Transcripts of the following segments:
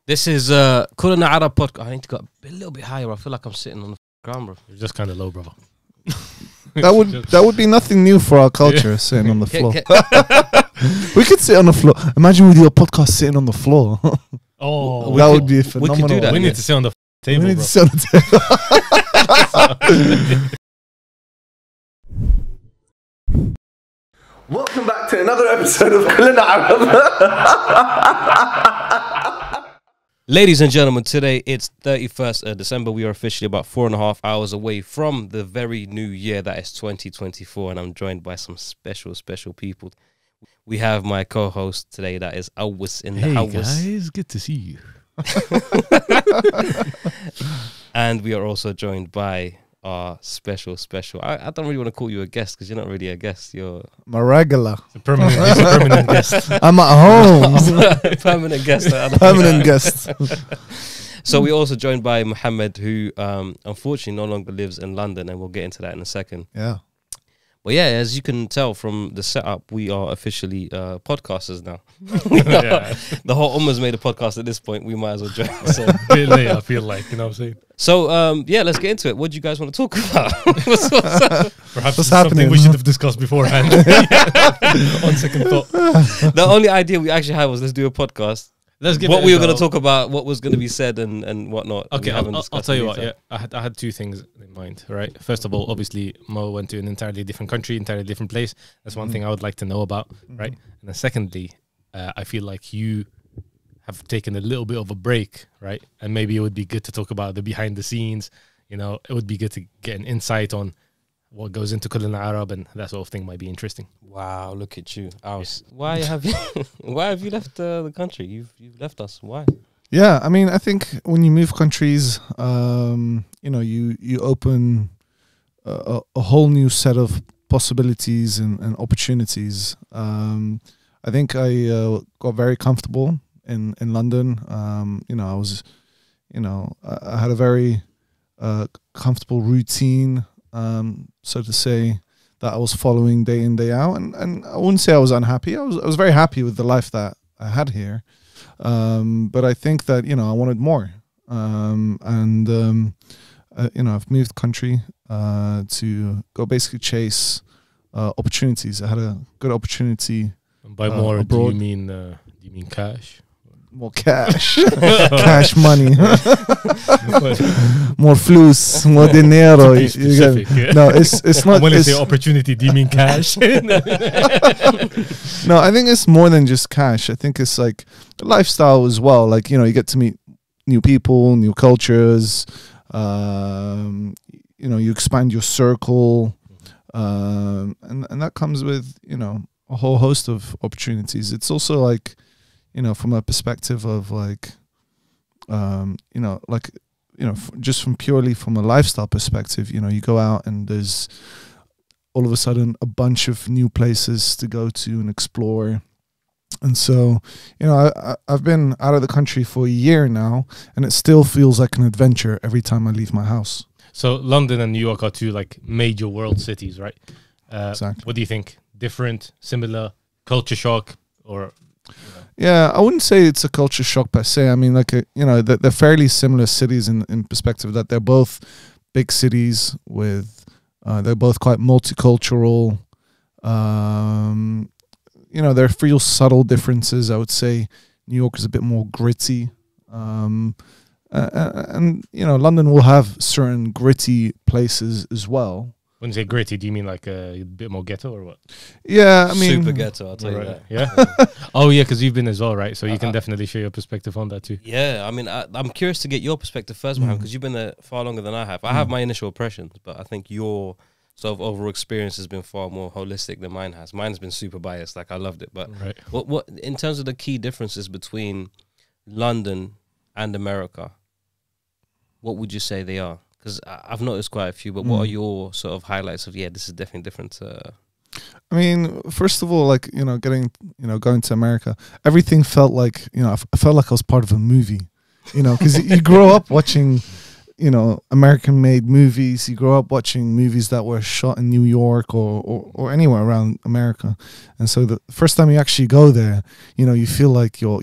This is Kulana Arab podcast. I need to go a little bit higher. I feel like I'm sitting on the ground, bro. You're just kind of low, brother. That would be nothing new for our culture, sitting on the floor. We could sit on the floor. Imagine with your podcast sitting on the floor. Oh, that would be phenomenal. We could do that. We need to sit on the table, We need bro. to sit on the table. Welcome back to another episode of Kulana Arab. Ladies and gentlemen, today it's 31st of December. We are officially about 4.5 hours away from the very new year that is 2024, and I'm joined by some special people. We have my co-host today, that is Auws in the house. Hey guys, good to see you. And we are also joined by our special. I don't really want to call you a guest because you're not really a guest. You're My regular. It's a permanent guest. I'm at home. permanent guest. Permanent guest. So we're also joined by Mohammed, who unfortunately no longer lives in London, and we'll get into that in a second. Yeah. But yeah, as you can tell from the setup, we are officially podcasters now. Yeah. The whole Ummah's made a podcast at this point. We might as well join. So, A bit late, I feel like, you know what I'm saying? so yeah, let's get into it. What do you guys want to talk about? Perhaps What's it's happening? something we should have discussed beforehand. On second thought. The only idea we actually had was let's do a podcast. Let's give What it we a were going go. to talk about, what was going to be said and whatnot. Okay, We haven't I'll discussed tell you in what. detail. Yeah, I had two things in mind. Right, first of all, obviously Mo went to an entirely different country, entirely different place. That's one thing I would like to know about. Right, and then secondly, I feel like you have taken a little bit of a break, right? And maybe it would be good to talk about the behind the scenes. You know, it would be good to get an insight on what goes into Kulana Arab, and that sort of thing might be interesting. Wow, look at you, Auws. Why have you? Why have you left the country? You've left us. Why? Yeah, I mean, I think when you move countries, you know, you open a whole new set of possibilities and opportunities. I think I got very comfortable in London. You know, I was, you know, I had a very comfortable routine, so to say, that I was following day in, day out, and I wouldn't say I was unhappy. I was very happy with the life that I had here, but I think that, you know, I wanted more, and you know, I've moved country to go basically chase opportunities. I had a good opportunity. And by more, abroad. do you mean cash? More cash, cash money, more flus, more dinero. To be specific, yeah. No, it's not. When you It's, say opportunity, do you mean cash? no, I think it's more than just cash. I think it's like lifestyle as well. Like, you know, you get to meet new people, new cultures. You know, you expand your circle, and that comes with, you know, a whole host of opportunities. It's also like, you know, from a perspective of like, you know, like, you know, just purely from a lifestyle perspective, you know, you go out and there's all of a sudden a bunch of new places to go to and explore. And so, you know, I've been out of the country for a year now, and it still feels like an adventure every time I leave my house. So London and New York are two like major world cities, right? Exactly. What do you think? Different, similar, culture shock, or? Yeah, I wouldn't say it's a culture shock per se. I mean, like, you know, they're fairly similar cities in perspective that they're both big cities with, they're both quite multicultural. You know, there are few subtle differences. I would say New York is a bit more gritty. And, you know, London will have certain gritty places as well. When you say gritty, do you mean like a bit more ghetto or what? Yeah, I mean, Super ghetto, I'll tell you that. Yeah. Oh yeah, because you've been as well, right? So you can definitely share your perspective on that too. Yeah, I mean, I'm curious to get your perspective first, Mohammed, because you've been there far longer than I have. I have my initial impressions, but I think your sort of overall experience has been far more holistic than mine has. Mine has been super biased, like I loved it. But Right. what in terms of the key differences between London and America, what would you say they are? Because I've noticed quite a few, but what are your sort of highlights of, yeah, this is definitely different? I mean, first of all, like, you know, going to America, everything felt like, you know, I felt like I was part of a movie, you know, because you grow up watching you know, American-made movies. You grow up watching movies that were shot in New York or anywhere around America, and so the first time you actually go there, you know, you feel like you're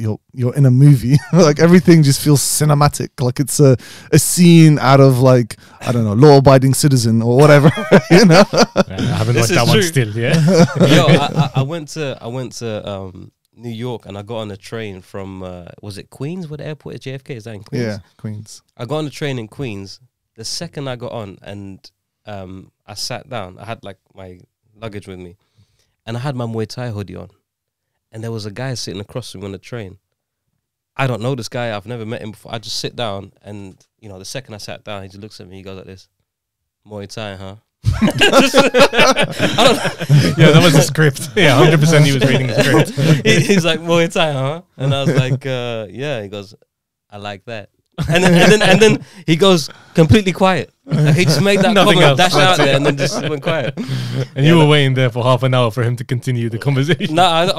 in a movie. Like everything just feels cinematic, like it's a scene out of, like, I don't know, Law Abiding Citizen or whatever. You know, I haven't watched that one still. Yeah. Yo, I went to New York, and I got on a train from was it Queens, where the airport is? JFK, is that in Queens? Yeah, Queens. I got on the train in Queens. The second I got on, and I sat down, I had like my luggage with me, and I had my Muay Thai hoodie on, and there was a guy sitting across from me on the train. I don't know this guy, I've never met him before. I just sit down, and you know, the second I sat down, he just looks at me, he goes like this, Muay Thai, huh? Yeah, that was the script. Yeah, 100% he was reading the script. He's like, Muay Thai, huh? And I was like, yeah. He goes, I like that. And then he goes completely quiet. Like, he just made that Nothing comment, else. dashed out there, and then just went quiet. And you were waiting there for half an hour for him to continue the conversation. No, I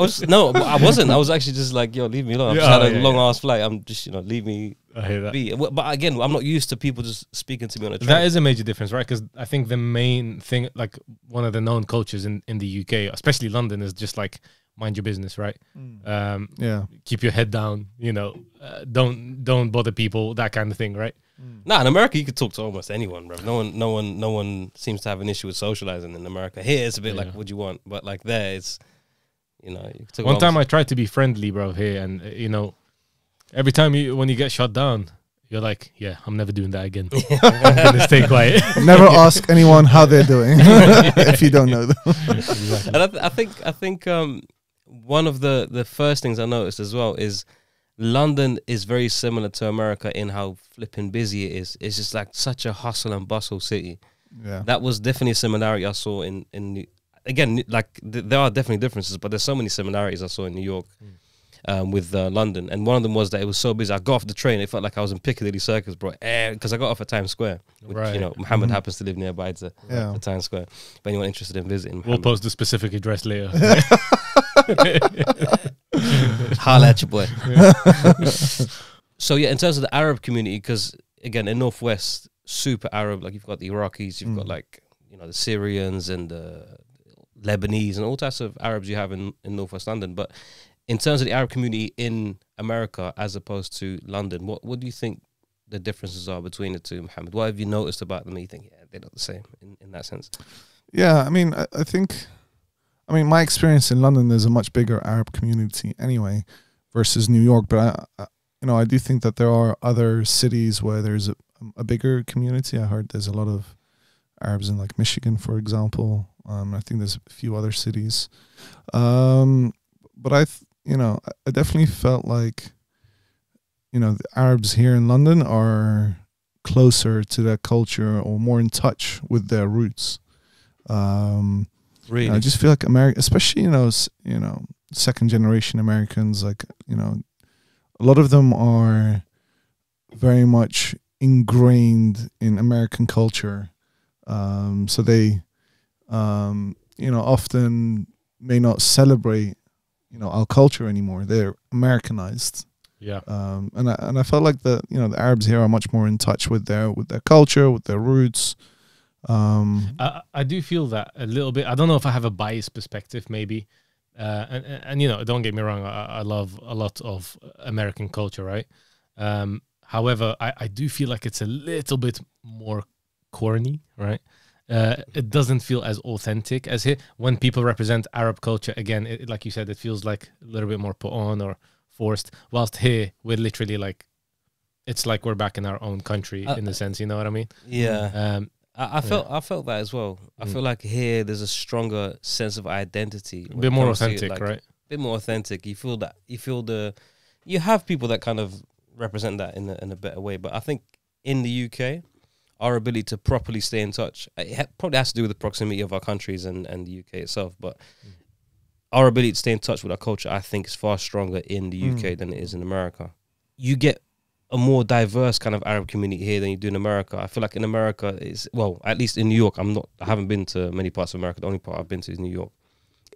wasn't. I was actually just like, yo, leave me alone. I've just had a long ass flight. I'm just, leave me I hear that. be. But again, I'm not used to people just speaking to me on a train. That is a major difference, right? Because I think the main thing, like one of the known cultures in the UK, especially London, is just like mind your business, right? Yeah. Keep your head down, don't bother people, that kind of thing, right? Nah, in America you could talk to almost anyone, bro. No one seems to have an issue with socializing in America. Here it's a bit like, what do you want? But like there, it's you could talk One time I tried to be friendly, bro, here, and every time when you get shut down, you're like, yeah, I'm never doing that again. I'm gonna stay quiet. Never ask anyone how they're doing if you don't know them. And I think one of the first things I noticed as well is London is very similar to America in how flipping busy it is. It's just like such a hustle and bustle city. Yeah. That was definitely a similarity I saw in again, like there are definitely differences, but there's so many similarities I saw in New York with London. And one of them was that it was so busy. I got off the train, it felt like I was in Piccadilly Circus, bro, because I got off at Times Square, which, Right. Mohammed happens to live nearby to Yeah. Times Square. But anyone interested in visiting, We'll Mohammed, post the specific address later. holla at your boy. So yeah, in terms of the Arab community, because again in Northwest, super Arab. Like you've got the Iraqis, you've got like the Syrians and the Lebanese and all types of Arabs you have in Northwest London. But in terms of the Arab community in America as opposed to London, what do you think the differences are between the two, Mohammed? What have you noticed about them that you think they're not the same in that sense? Yeah, I mean, I think my experience in London, there's a much bigger Arab community anyway versus New York. But I do think that there are other cities where there's a bigger community. I heard there's a lot of Arabs in like Michigan, for example. I think there's a few other cities. But I definitely felt like, the Arabs here in London are closer to their culture or more in touch with their roots. Really? I just feel like America, especially, second generation Americans, like, a lot of them are very much ingrained in American culture. So they, often may not celebrate, our culture anymore. They're Americanized. Yeah. And I felt like the Arabs here are much more in touch with their culture, with their roots. I do feel that a little bit. I don't know if I have a biased perspective, maybe. And don't get me wrong, I love a lot of American culture, right? However, I do feel like it's a little bit more corny, right? It doesn't feel as authentic as here. When people represent Arab culture, again, like you said, it feels like a little bit more put on or forced. Whilst here, we're literally like, it's like we're back in our own country in the sense, you know what I mean? Yeah. I felt that as well. I feel like here there's a stronger sense of identity. A bit more authentic, right? A bit more authentic. You feel that. You have people that kind of represent that in a better way. But I think in the UK, our ability to properly stay in touch, it probably has to do with the proximity of our countries and the UK itself. But our ability to stay in touch with our culture, I think, is far stronger in the UK than it is in America. You get a more diverse kind of Arab community here than you do in America. I feel like in America at least in New York, I haven't been to many parts of America. The only part I've been to is New York.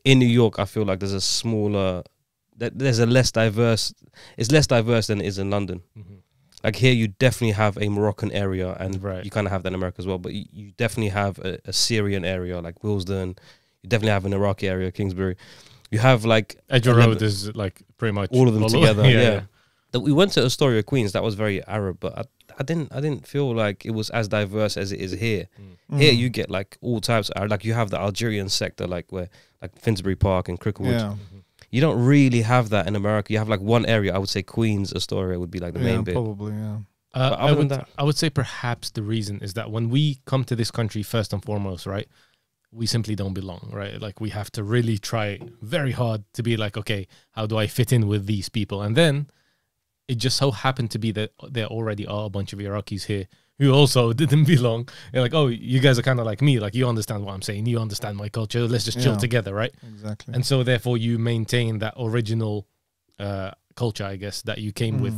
In New York, I feel like it's less diverse than it is in London. like here you definitely have a Moroccan area, and Right. you kind of have that in America as well. But you definitely have a Syrian area like Willesden. You definitely have an Iraqi area, Kingsbury. You have like Edgware Road is like pretty much all of them all together. over. Yeah. That we went to Astoria, Queens. That was very Arab, but I didn't feel like it was as diverse as it is here. Here you get like all types of Arab. Like you have the Algerian sector, like where like Finsbury Park and Cricklewood. Yeah. You don't really have that in America. You have like one area. I would say Queens, Astoria would be like the main bit. Probably, yeah. But other than that, I would say perhaps the reason is that when we come to this country, first and foremost, right, we simply don't belong, right? Like we have to really try very hard to be like, okay, how do I fit in with these people? And then it just so happened to be that there already are a bunch of Iraqis here who also didn't belong. They're like, oh, you guys are kind of like me. Like, you understand what I'm saying. You understand my culture. Let's just chill together, right? Exactly. And so, therefore, you maintain that original culture, I guess, that you came with.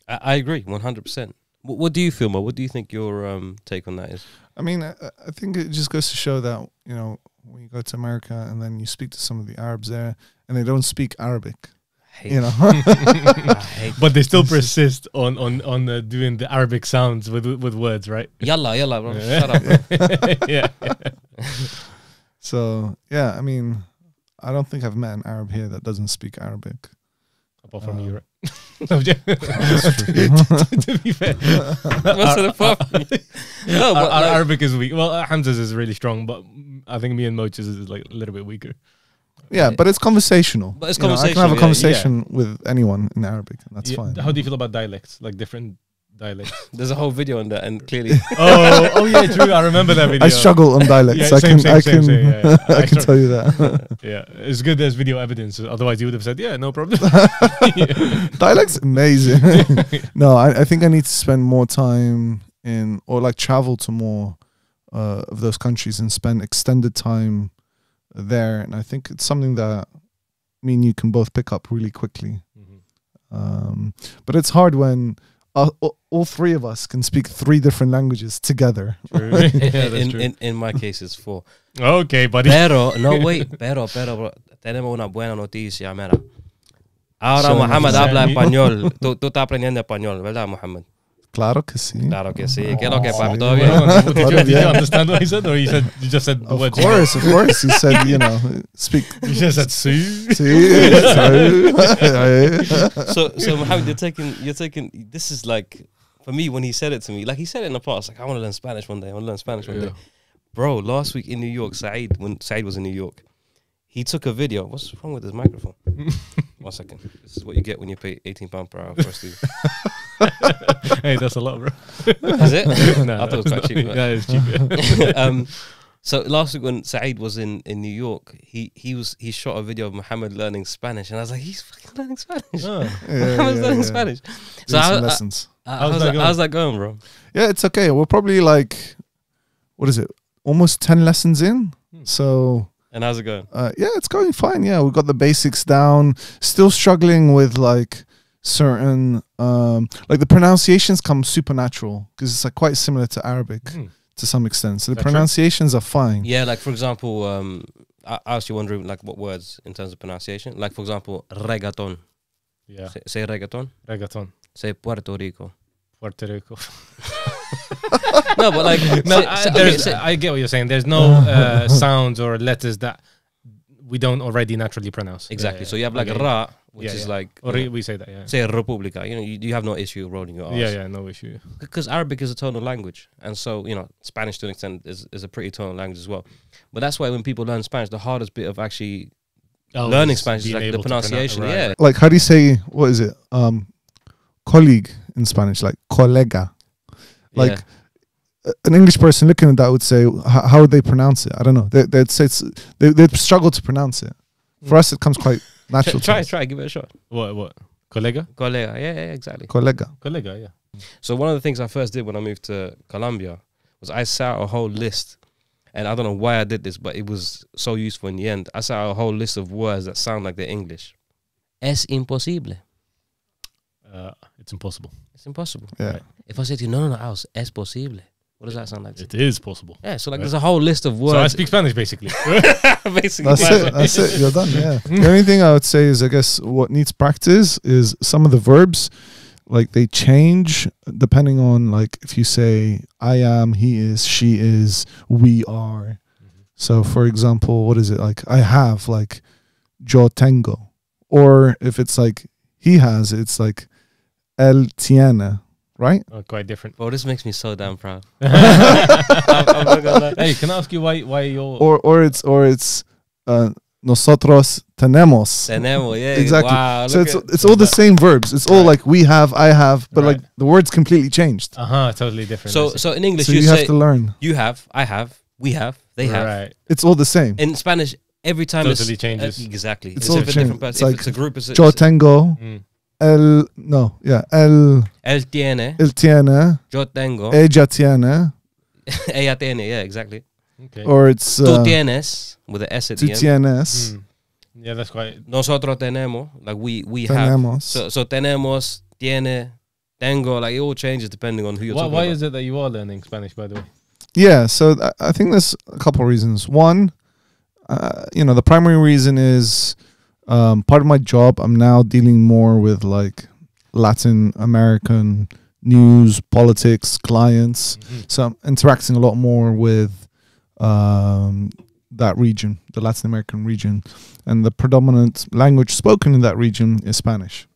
I agree 100%. What do you feel, Mo? What do you think your take on that is? I mean, I think it just goes to show that, you know, when you go to America and then you speak to some of the Arabs there and they don't speak Arabic. You know, but they still persist on doing the Arabic sounds with words, right? Yalla, yalla, bro. Shut up, bro. Yeah. So yeah, I mean, I don't think I've met an Arab here that doesn't speak Arabic. Apart from you, right? To be fair, What's the problem? No, but our like, Arabic is weak. Well, Hamza's is really strong, but I think me and Moch's is like a little bit weaker. Yeah, but it's conversational. But it's You know, I can conversational, have a yeah, conversation with anyone in Arabic, and that's Yeah, fine. How do you feel about dialects, like different dialects? there's a whole video on that, and clearly, oh yeah, true. I remember that video. I struggle on dialects. Yeah, I same, can, I same, can, same, yeah, yeah. I can tell you that. Yeah, it's good there's video evidence. Otherwise, you would have said, yeah, no problem. Dialect's amazing. No, I think I need to spend more time in, or like travel to more of those countries and spend extended time there. And I think it's something that me and you can both pick up really quickly. But it's hard when all three of us can speak 3 different languages together. in my case, it's 4. Okay, buddy. Pero, no, wait. Pero, bro. Tenemos una buena noticia, mira. Ahora Mohammed habla español. Tú estás aprendiendo español, ¿verdad, Mohammed? Claro que sí. Claro que sí. ¿Qué es lo que, papi? ¿Todo bien? Did you understand what he said, or you just said the Of words? course. He said, you know, speak. You just said "see." So Mohammed, you're taking. This is like, for me, when he said it to me, like he said it in the past, like I want to learn Spanish one day. Bro, last week in New York, when Saeed was in New York, he took a video. What's wrong with his microphone? 1 second. This is what you get when you pay £18 per hour for a studio. Hey, that's a lot, bro. Is it? No, I thought it was quite cheap. Yeah, it's cheap. Yeah. So last week when Saeed was in New York, he shot a video of Mohammed learning Spanish, and I was like, he's fucking learning Spanish. Mohammed's learning Spanish. So lessons. how's that going, bro? Yeah, it's okay. We're probably like, what is it? Almost 10 lessons in. So. And how's it going? Yeah, it's going fine. Yeah, we got the basics down. Still struggling with like certain, like the pronunciations come supernatural because it's like quite similar to Arabic to some extent. So the pronunciations are fine. Yeah, like for example, I was wondering like what words in terms of pronunciation. Like for example, reggaeton. Yeah. Say reggaeton. Reggaeton. Say Puerto Rico. Puerto Rico. No, but like I get what you're saying. There's no sounds or letters that we don't already naturally pronounce. Exactly. So you have like ra, which is like, or we say that. Yeah. Say República. You know, you have no issue rolling your R's. Yeah, no issue. Because Arabic is a tonal language, and so you know Spanish to an extent is a pretty tonal language as well. But that's why when people learn Spanish, the hardest bit of actually learning Spanish is like the pronunciation. Right. Like how do you say, what is it? Colleague in Spanish, like colega. Like an English person looking at that would say, how would they pronounce it? I don't know. They'd say they'd struggle to pronounce it. For us, it comes quite natural. Try, give it a shot. What? Colega? Yeah, exactly. Colega, yeah. So one of the things I first did when I moved to Colombia was I set out a whole list, and I don't know why I did this, but it was so useful in the end. I set out a whole list of words that sound like they're English. Es imposible. It's impossible. It's impossible. Yeah. Right? If I say to you, no, Auws, es posible. What does that sound like? It is possible. Yeah, so like there's a whole list of words. So I speak Spanish basically. Basically. That's it. You're done. Yeah. The only thing I would say is, I guess what needs practice is some of the verbs. like they change depending on like if you say I am, he is, she is, we are. So for example, what is it like? I have like yo tengo, or if it's like he has, it's like él tiene, right? Oh, quite different. Bro, this makes me so damn proud. I'm not gonna lie. Hey, can I ask you why you're Or it's nosotros tenemos. Tenemos, yeah. Exactly. Wow, So look it's all the same verbs. It's all Right. like we have, I have, but Right. like the words completely changed. totally different. so in English So you you say have to learn. you have, I have, we have, they have. Right. It's all the same. In Spanish, every time Totally it's changes. exactly. It's It's, all if a changed. different person. It's If like it's a group, it's Yo tengo, Mm. él tiene, él tiene, yo tengo, ella tiene, ella tiene. Yeah, exactly. Okay. or it's Tú tienes with the S at tú the end. tienes, Mm. Yeah, that's quite. Nosotros tenemos, like we have. tenemos. So tenemos, tiene, tengo, like it all changes depending on who you're talking Why about. is it that you are learning Spanish, by the way? Yeah, so I think there's a couple of reasons. One, the primary reason is part of my job. I'm now dealing more with like Latin American news, politics, clients. So I'm interacting a lot more with that region, the Latin American region, and the predominant language spoken in that region is Spanish.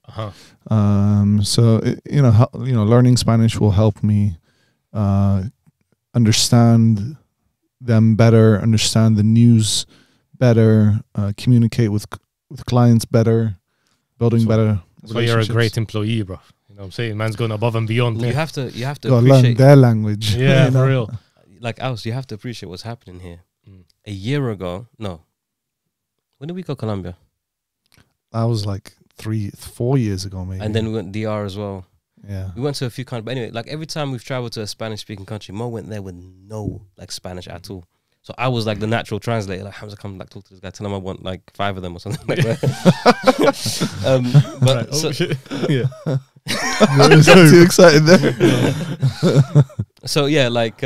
So learning Spanish will help me understand them better, understand the news better, communicate with clients better, building better. So you're a great employee, bro. You know what I'm saying? Man's going above and beyond. You have to Gotta learn appreciate, their language. Yeah, you know? for real. like Auws, you have to appreciate what's happening here. A year ago, no. When did we go Colombia? That was like 4 years ago, maybe. And then we went DR as well. yeah, We went to a few countries. But anyway, like every time we've traveled to a Spanish-speaking country, Mo went there with no like Spanish at all. So I was like the natural translator. Like, Hamza, come like talk to this guy. Tell him I want like 5 of them or something like that. But Right. so, Oh, shit. Yeah. you got too excited there. so yeah, like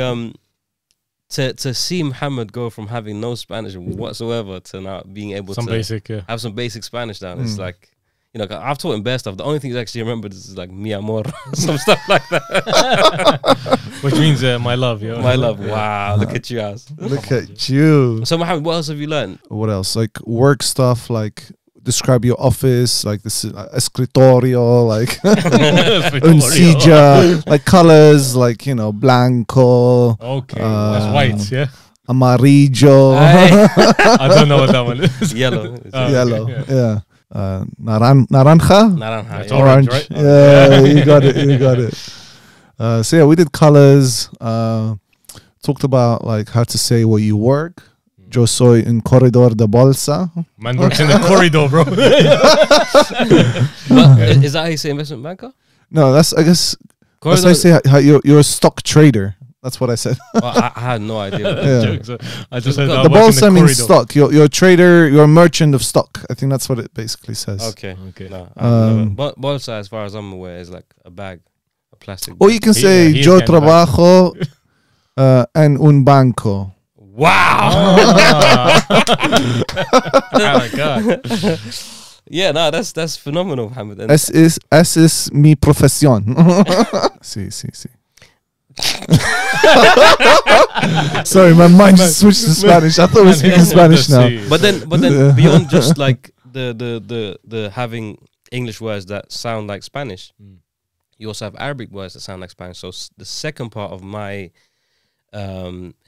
to see Mohammed go from having no Spanish whatsoever to now being able Some to basic, yeah. have some basic Spanish down. It's like, you know, I've taught him bare stuff. The only thing he's actually remembered is like mi amor, some stuff like that. Which means my love, yeah. My love. Wow, look at you, Auws. Look at you. So Mohammed, what else have you learned? What else? Like work stuff, like describe your office, like this escritorio, like un silla, like colors, like, blanco, Okay, that's white, yeah. amarillo, I don't know what that one is. Yellow. Oh, yellow, okay, yeah. Naranja, Naranja. That's Yeah. orange, orange. right? Yeah, you got it. You got it. So yeah, we did colors. Talked about like how to say where you work. Yo soy en corredor de bolsa. Man works in the corridor, bro. But is that how you say investment banker? No, I guess that's how Corridor- you say how you're a stock trader. That's what I said. Well, I had no idea. What that Yeah. Jokes. I just heard The that The I work in bolsa means corridor. stock. You're a trader. You're a merchant of stock. I think that's what it basically says. Okay. Okay. No, Um, bolsa, as far as I'm aware, is like a bag, a plastic Or bag. you can He- say he is yo getting back. trabajo en un banco. Wow. Ah. Oh my god. Yeah, no, that's phenomenal, Mohammed. And Es es mi profesión. Sí, sí, sí. Sorry, my mind just switched to Spanish. I thought we were speaking Spanish now. but then Yeah. beyond just like the having English words that sound like Spanish, you also have Arabic words that sound like Spanish. So the second part of my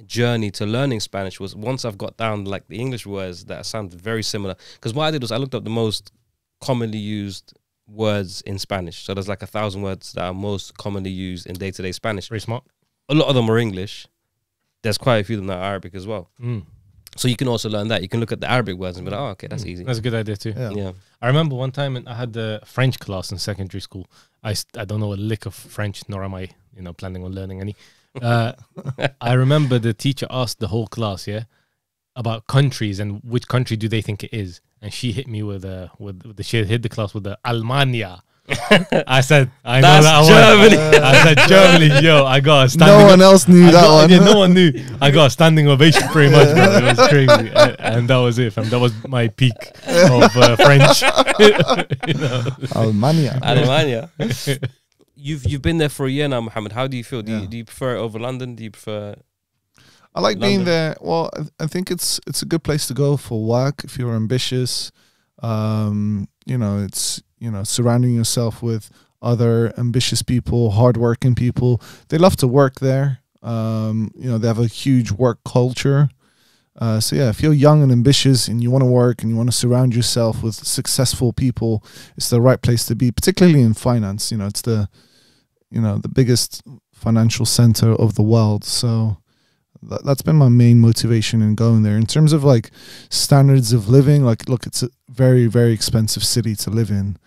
journey to learning Spanish was once I've got down like the English words that sound very similar. Because what I did was I looked up the most commonly used words in Spanish. So there's like 1,000 words that are most commonly used in day-to-day Spanish. Very smart. A lot of them are English. There's quite a few of them that are Arabic as well. So you can also learn that. You can look at the Arabic words and be like, oh, okay, that's easy. That's a good idea too. Yeah. Yeah. I remember one time I had the French class in secondary school. I don't know a lick of French, nor am I, planning on learning any. I remember the teacher asked the whole class, about countries and which country do they think it is, and she hit me with she hit the class with the Almania. I said, I know That's that Germany. one. I said Germany, yo. I got a standing. No one else knew I that got- one. Yeah, no one knew. I got a standing ovation pretty much, bro. It was crazy, and that was it, fam. That was my peak of French. Almania. Alemania. you've been there for a year now, Mohammed. How do you feel? Yeah. Do you prefer it over London? Do you prefer? I like being London? there. Well, I think it's a good place to go for work if you're ambitious. You know, it's, you know, surrounding yourself with other ambitious people, hardworking people. They love to work there. You know, they have a huge work culture. So yeah, if you're young and ambitious and you want to work and you want to surround yourself with successful people, it's the right place to be, particularly in finance. You know, it's the biggest financial center of the world. So that's been my main motivation in going there. In terms of like standards of living, like, look, it's a very, very expensive city to live in.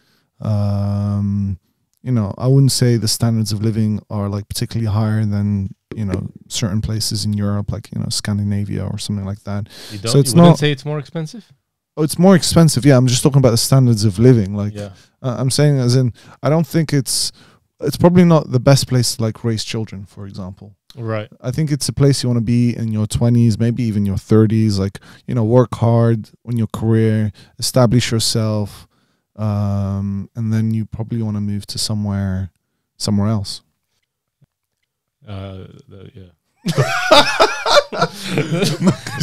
You know, I wouldn't say the standards of living are like particularly higher than, you know, certain places in Europe, like, you know, Scandinavia or something like that. You don't, So it's you wouldn't not- say it's more expensive? Oh, it's more expensive. Yeah, I'm just talking about the standards of living. Like, Yeah. I'm saying as in, I don't think it's probably not the best place to like raise children, for example. Right. I think it's a place you want to be in your 20s, maybe even your 30s. Like, you know, work hard on your career, establish yourself, and then you probably want to move to somewhere else. Yeah.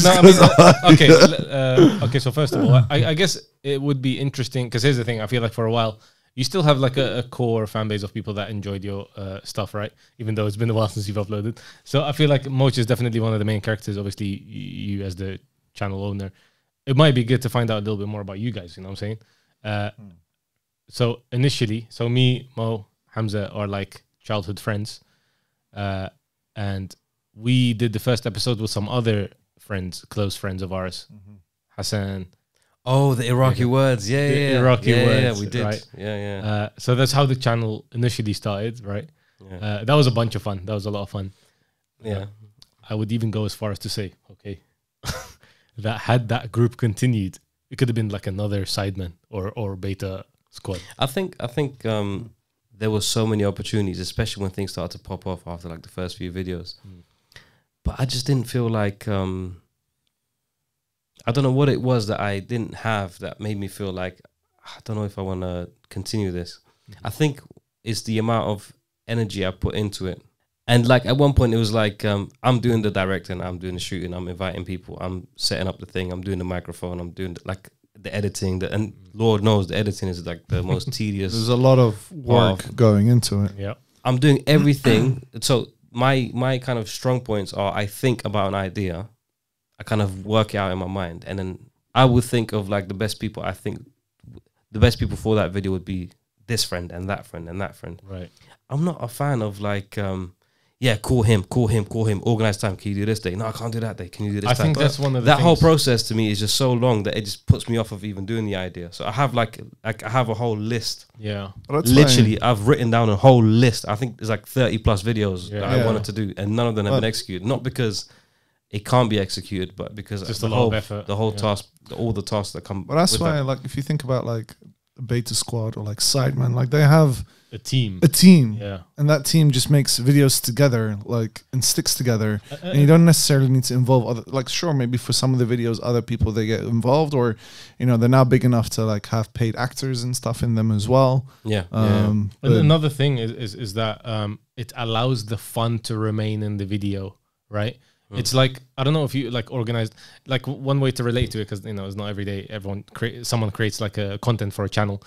No, I mean, okay. So first of all, I guess it would be interesting because here's the thing. I feel like for a while you still have like a core fan base of people that enjoyed your stuff, right? Even though it's been a while since you've uploaded. So I feel like Moch is definitely one of the main characters. Obviously, you as the channel owner, it might be good to find out a little bit more about you guys. You know what I'm saying? So initially, me, Mo, Hamza are like childhood friends, and we did the first episode with some other friends, close friends of ours, Hassan. Oh, the Iraqi words. Yeah, The yeah, yeah. Iraqi yeah, words, Yeah, we did. right. Yeah, yeah. So that's how the channel initially started, right? Yeah. That was a bunch of fun. That was a lot of fun. Yeah. I would even go as far as to say, okay, that had that group continued, it could have been like another Sidemen or Beta squad. I think there were so many opportunities, especially when things started to pop off after like the first few videos. But I just didn't feel like I don't know what it was that I didn't have that made me feel like I don't know if I want to continue this. I think it's the amount of energy I put into it. And like at one point it was like I'm doing the directing, I'm doing the shooting, I'm inviting people, I'm setting up the thing, I'm doing the microphone, I'm doing the editing, and Lord knows the editing is like the most tedious. There's a lot of work going into it. Yeah. I'm doing everything. So my kind of strong points are I think about an idea, I kind of work it out in my mind, and then I would think of like the best people. I think the best people for that video would be this friend and that friend and that friend. Right. I'm not a fan of like yeah, call him, organize time. Can you do this day? No, I can't do that day. Can you do this I time? think But that's one of the that whole things. process to me is just so long that it just puts me off of even doing the idea. So I have like I have a whole list. Yeah. But that's Literally, I've written down a whole list. I think there's like 30 plus videos Yeah. that I Yeah. wanted to do, and none of them have been executed. Not because it can't be executed, but because Just the a lot whole of effort. the whole Yeah. task, all the tasks that come. But that's with why, that. like, if you think about like a Beta Squad or like Sidemen, like they have A team. a team, Yeah. and that team just makes videos together, like, and sticks together. And you don't necessarily need to involve other, like, sure, maybe for some of the videos, other people they get involved, or, you know, they're now big enough to like have paid actors and stuff in them as well. Yeah, And But another thing is that it allows the fun to remain in the video, right? It's like, I don't know if you like organized, like one way to relate to it, because, you know, it's not every day someone creates like a content for a channel.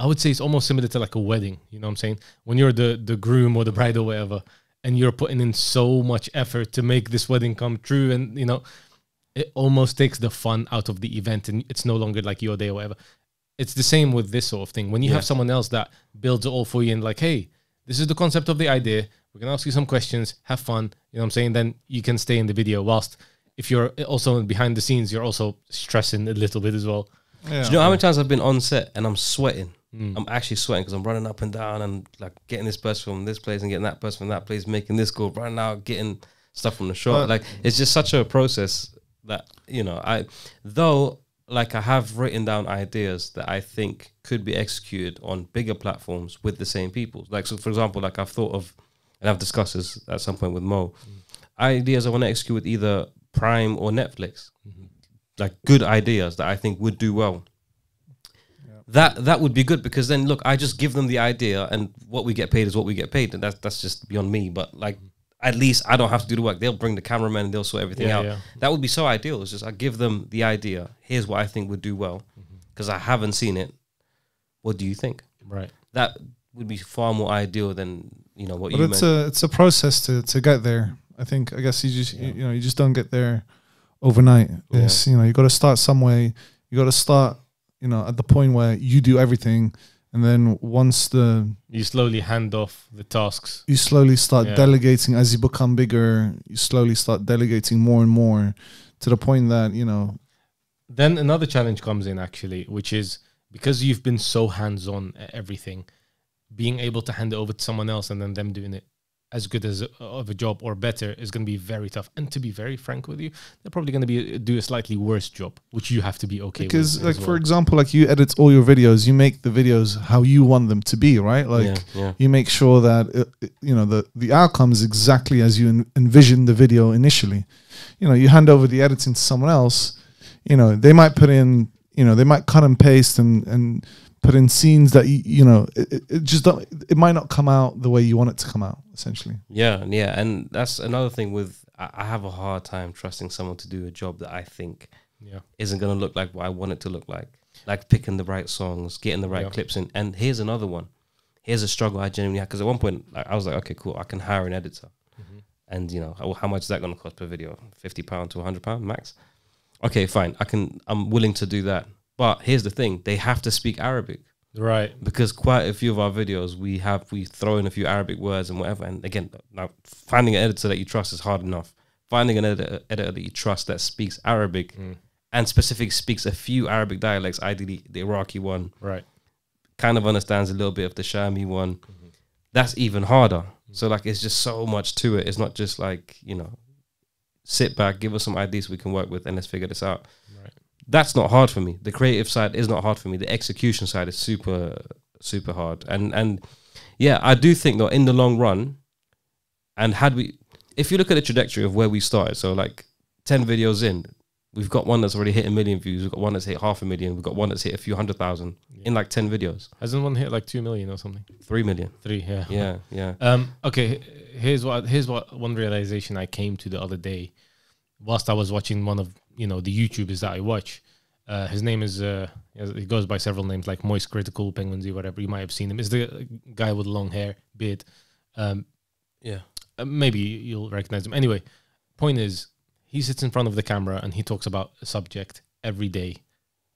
I would say it's almost similar to like a wedding, you know what I'm saying? When you're the groom or the bride or whatever, and you're putting in so much effort to make this wedding come true, and, you know, it almost takes the fun out of the event, and it's no longer like your day or whatever. It's the same with this sort of thing. When you have someone else that builds it all for you and like, hey, this is the concept of the idea, we're going to ask you some questions, have fun, you know what I'm saying? Then you can stay in the video, whilst if you're also behind the scenes, you're also stressing a little bit as well. yeah. Do you know how many times I've been on set and I'm sweating? I'm actually sweating because I'm running up and down and like getting this person from this place and getting that person from that place, making this go, running out, getting stuff from the shop. Like, it's just such a process that, you know, I have written down ideas that I think could be executed on bigger platforms with the same people. Like, so for example, like I've thought of, and I've discussed this at some point with Mo, ideas I want to execute with either Prime or Netflix. Like good ideas that I think would do well. that would be good, because then look, I just give them the idea, and what we get paid is what we get paid, and that's just beyond me. But like, at least I don't have to do the work. They'll bring the cameraman and they'll sort everything out. Yeah. That would be so ideal. It's just I give them the idea. Here's what I think would do well, because I haven't seen it. What do you think? Right. That would be far more ideal than what but you it's meant. it's a process to get there. I guess you just you just don't get there overnight. It's you got to start some way. You got to start at the point where you do everything, and then once you slowly hand off the tasks, you slowly start delegating. As you become bigger, you slowly start delegating more and more, to the point that Then another challenge comes in, actually, which is, because you've been so hands-on at everything, being able to hand it over to someone else and then them doing it as good as of a job or better is going to be very tough. And to be very frank with you, they're probably going to do a slightly worse job, which you have to be okay with. Because, like, for example, like, you edit all your videos, you make the videos how you want them to be, right? Like, you make sure that the outcome is exactly as you envision the video initially. You hand over the editing to someone else. They might put in, they might cut and paste and put in scenes that it just don't. It might not come out the way you want it to come out, essentially. Yeah, and that's another thing with. I have a hard time trusting someone to do a job that I think isn't going to look like what I want it to look like picking the right songs, getting the right clips in. And here's another one. Here's a struggle I genuinely had, because at one point I was like, okay, cool, I can hire an editor, and how much is that going to cost per video? £50 to £100 max. Okay, fine, I'm willing to do that. But here's the thing: they have to speak Arabic, right? Because quite a few of our videos we throw in a few Arabic words and whatever. And again, now finding an editor that you trust is hard enough. Finding an editor that you trust that speaks Arabic and specifically speaks a few Arabic dialects, ideally the Iraqi one, right? Kind of understands a little bit of the Shami one. That's even harder. So like, it's just so much to it. It's not just like sit back, give us some ideas we can work with, and let's figure this out. Right. That's not hard for me. The creative side is not hard for me. The execution side is super, super hard. And yeah, I do think though, in the long run, and if you look at the trajectory of where we started, so like 10 videos in, we've got one that's already hit 1 million views. We've got one that's hit 500,000. We've got one that's hit a few 100,000 in like 10 videos. Hasn't one hit like 2 million or something? 3 million. 3, yeah. Yeah. Okay, here's what one realization I came to the other day, whilst I was watching one of the YouTubers that I watch. His name is he goes by several names, like Moist Critical, Penguinsy, whatever. You might have seen him. It's the guy with long hair, beard. Maybe you'll recognize him. Anyway, point is, he sits in front of the camera and he talks about a subject every day,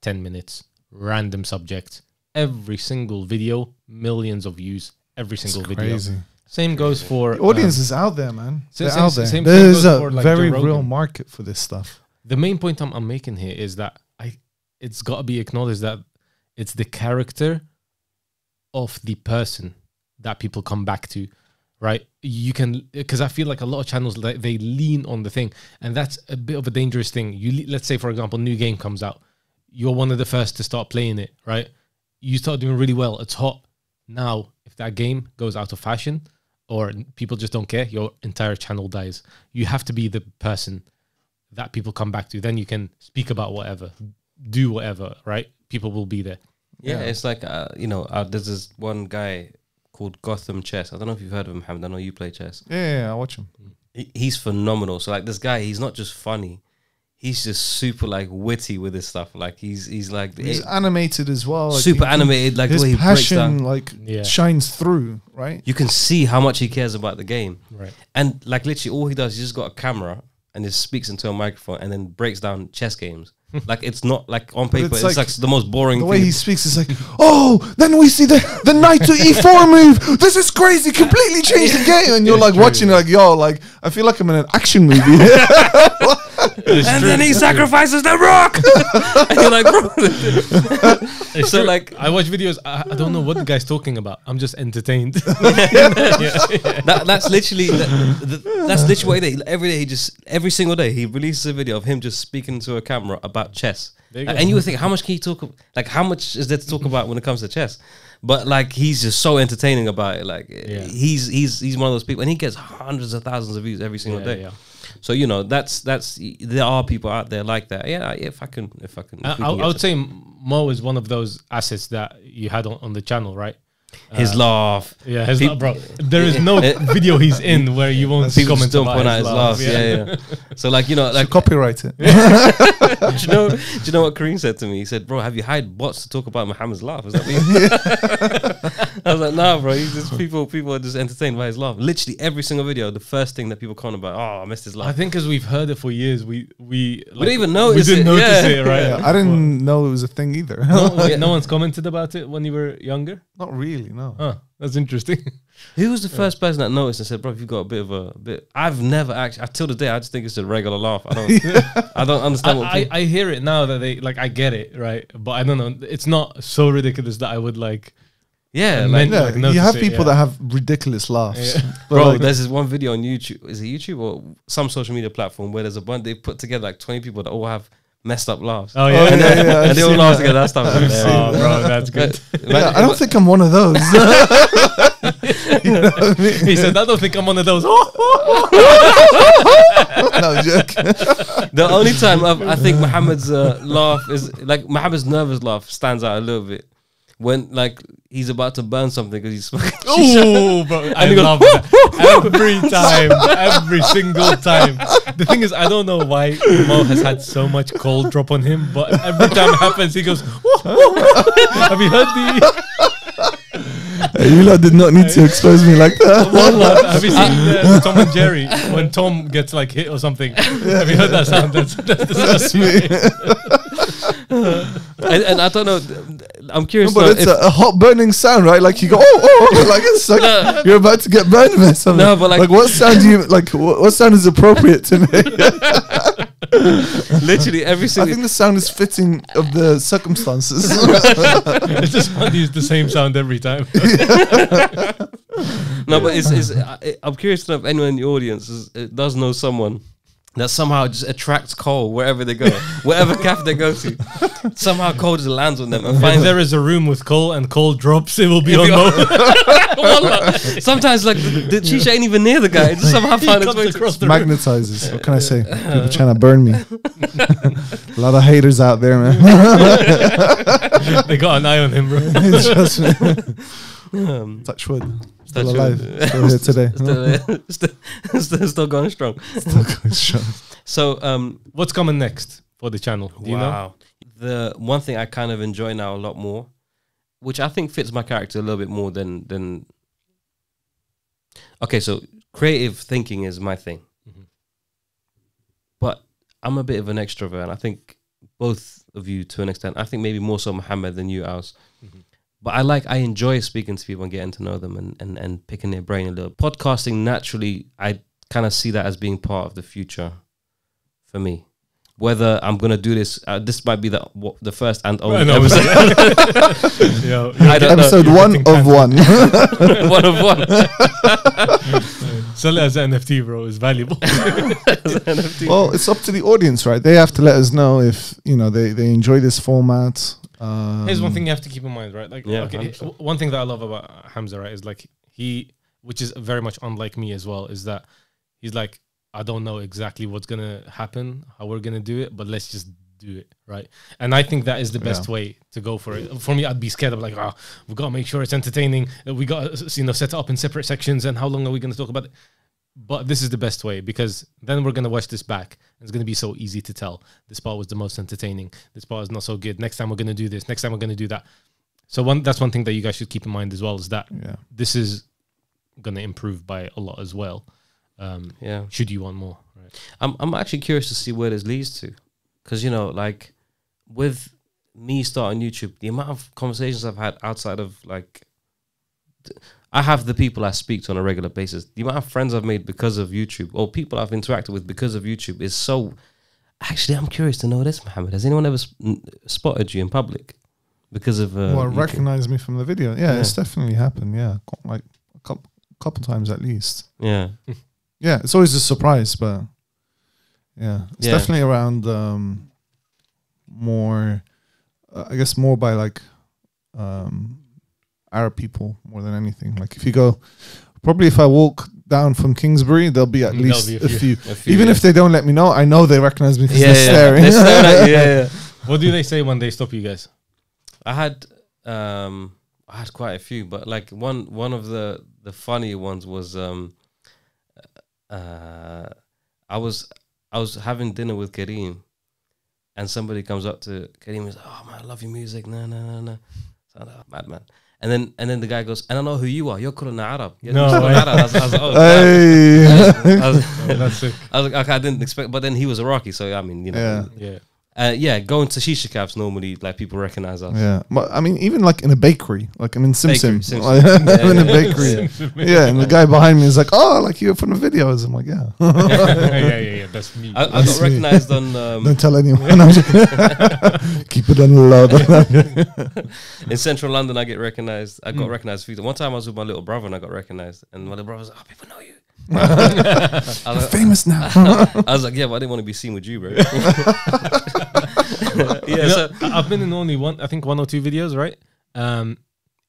10 minutes, random subject. Every single video, millions of views, every single video. Same goes for... The audience is out there, man. They're out there. Same There's a for, like, very real market for this stuff. The main point I'm making here is that it's got to be acknowledged that it's the character of the person that people come back to, right? You can, because I feel like a lot of channels, they lean on the thing, and that's a bit of a dangerous thing. Let's say, for example, new game comes out. You're one of the first to start playing it, right? You start doing really well. It's hot. Now, if that game goes out of fashion or people just don't care, your entire channel dies. You have to be the person that people come back to. Then you can speak about whatever, do whatever, right? People will be there. Yeah, it's like, there's this one guy called Gotham Chess. I don't know if you've heard of him, Mohammed. I know you play chess. Yeah, I watch him. He's phenomenal. So like, this guy, he's not just funny. He's just super like witty with his stuff. Like he's animated as well. Like, super animated. Like the way he breaks down, like shines through. Right. You can see how much he cares about the game. Right. And like literally, all he does, he's just got a camera and just speaks into a microphone and then breaks down chess games. Like, it's not like on paper, it's like the most boring thing. The way he speaks is like, oh, then we see the knight to e4 move. This is crazy. Completely changed the game. And you're like watching like, yo, like, I feel like I'm in an action movie. And then he sacrifices the rock. And you're like, bro. So like, I watch videos. I don't know what the guy's talking about. I'm just entertained. That's literally that's literally what he does. Every single day he releases a video of him just speaking to a camera about chess. And you would think, how much can he talk? Like, how much is there to talk about when it comes to chess? But like he's just so entertaining about it. Like he's one of those people, and he gets hundreds of thousands of views every single day. Yeah. So you know that's there are people out there like that. Yeah, if I can. I would say Mo is one of those assets that you had on the channel, right? His laugh. Yeah, his laugh, bro. There is no video he's in where you won't see comments still about point out his laugh. Yeah. So like, you know, like copyright it. do you know what Kareem said to me? He said, bro, have you hired bots to talk about Mohammed's laugh? Is that me? I was like, nah, bro. He's just people are just entertained by his laugh. Literally every single video, the first thing that people comment about, oh, I missed his laugh. I think because we've heard it for years, we don't even notice it. We didn't notice it, right? Yeah, I didn't know it was a thing either. No one's commented about it when you were younger? Not really, no. Huh, that's interesting. Who was the first person that noticed and said, bro, you've got a bit. I've never actually, till the day, I just think it's a regular laugh. I don't understand what I hear it now that they, like, I get it, right? But I don't know. It's not so ridiculous that I would, like... Yeah, you have people that have ridiculous laughs. Yeah. Bro, like, there's this one video on YouTube. Is it YouTube or some social media platform where there's a bunch, they put together like 20 people that all have messed up laughs. Oh yeah, and they all laugh together. That stuff. Oh, bro, that's good. I don't think I'm one of those. You know what I mean? He said, "I don't think I'm one of those." No joke. The only time I think Mohammed's laugh is like Mohammed's nervous laugh stands out a little bit when like he's about to burn something because he's smoking. Oh, bro, I love that every single time. The thing is, I don't know why Mo has had so much cold drop on him, but every time it happens, he goes, have you heard the... You lot did not need to expose me like that. Have you seen Tom and Jerry when Tom gets like hit or something? Have you heard that sound? That's me. And I don't know. I'm curious. No, but it's a hot burning sound, right? Like you go, like it's like you're about to get burned or something. No, but like what sound do you like? What sound is appropriate to me? Literally every single. I think the sound is fitting of the circumstances. It's just fun to use the same sound every time. No, but I'm curious to know if anyone in the audience does know someone that somehow just attracts coal wherever they go, whatever cafe they go to. Somehow coal just lands on them and finds if there is a room with coal and coal drops, it will be on Mo. Sometimes like the shisha ain't even near the guy. It just somehow finds its way across the room. Magnetizes. What can I say? People trying to burn me. A lot of haters out there, man. They got an eye on him, bro. Trust me. Touch wood. Still alive. Still here today. Still going strong. Still going strong. So, what's coming next for the channel? Do you know? The one thing I kind of enjoy now a lot more, which I think fits my character a little bit more than. Okay, so creative thinking is my thing, but I'm a bit of an extrovert, and I think both of you to an extent. I think maybe more so Mohammed than you, Auws. But I enjoy speaking to people and getting to know them and picking their brain a little. Podcasting, naturally, I kind of see that as being part of the future for me. Whether I'm going to do this, this might be the first and only episode. Episode 1 of 1. 1 of 1. Sell it as an NFT, bro. It's valuable. Well, it's up to the audience, right? They have to let us know if, you know, they enjoy this format. Here's one thing you have to keep in mind, right? Like, okay, 100%. one thing that I love about Hamza, right, is like which is very much unlike me as well, is that he's like, I don't know exactly what's gonna happen, how we're gonna do it, but let's just do it, right? And I think that is the best way to go for it. For me, I'd be scared of like, we've got to make sure it's entertaining. We got to, set it up in separate sections, and how long are we gonna talk about it? But this is the best way, because then we're going to watch this back. It's going to be so easy to tell. This part was the most entertaining. This part is not so good. Next time we're going to do this. Next time we're going to do that. So that's one thing that you guys should keep in mind as well, is that this is going to improve by a lot as well. Should you want more? Right? I'm actually curious to see where this leads to. Because, you know, like with me starting YouTube, the amount of conversations I've had outside of like... I have the people I speak to on a regular basis. The amount of friends I've made because of YouTube, or people I've interacted with because of YouTube, is so... Actually, I'm curious to know this, Mohammed. Has anyone ever spotted you in public because of... recognize me from the video? Yeah, it's definitely happened, like a couple times at least. Yeah. Yeah, it's always a surprise, but it's definitely around more, I guess more by like... Arab people more than anything. Like if you go, probably if I walk down from Kingsbury, there'll be at least be a few. A few, Even yeah. if they don't let me know, I know they recognize me because Yeah, they're yeah. staring. They're staring at you, yeah. What do they say when they stop you guys? I had quite a few, but like one of the funny ones was I was having dinner with Kareem, and somebody comes up to Kareem and says, "Oh man, I love your music." No. So I'm like, "Oh, madman." And then the guy goes, "And I know who you are. You're Kulana Arab." No Kulana way. Arab. I was like, "Oh, Hey. damn." That's sick. I was like, okay, I didn't expect, but then he was Iraqi, so I mean, you know, Yeah. going to shisha caps normally, like people recognize us. Yeah, but I mean, even like in a bakery, like I'm in Sim. Bakery, Sim. Like, I'm in a Yeah. bakery. Yeah, and the guy behind me is like, "Oh, like you're from the videos." I'm like, "Yeah." yeah. That's me. I got recognized on Don't tell anyone. I'm just- Keep it on the low. in central London. I get recognized. I got recognized a few times. One time I was with my little brother and I got recognized, and my little brother was like, "Oh, people know you." I was I'm like, famous now. I was like, "Yeah, but I didn't want to be seen with you, bro." You Yeah, know, so I've been in only one or two videos, right?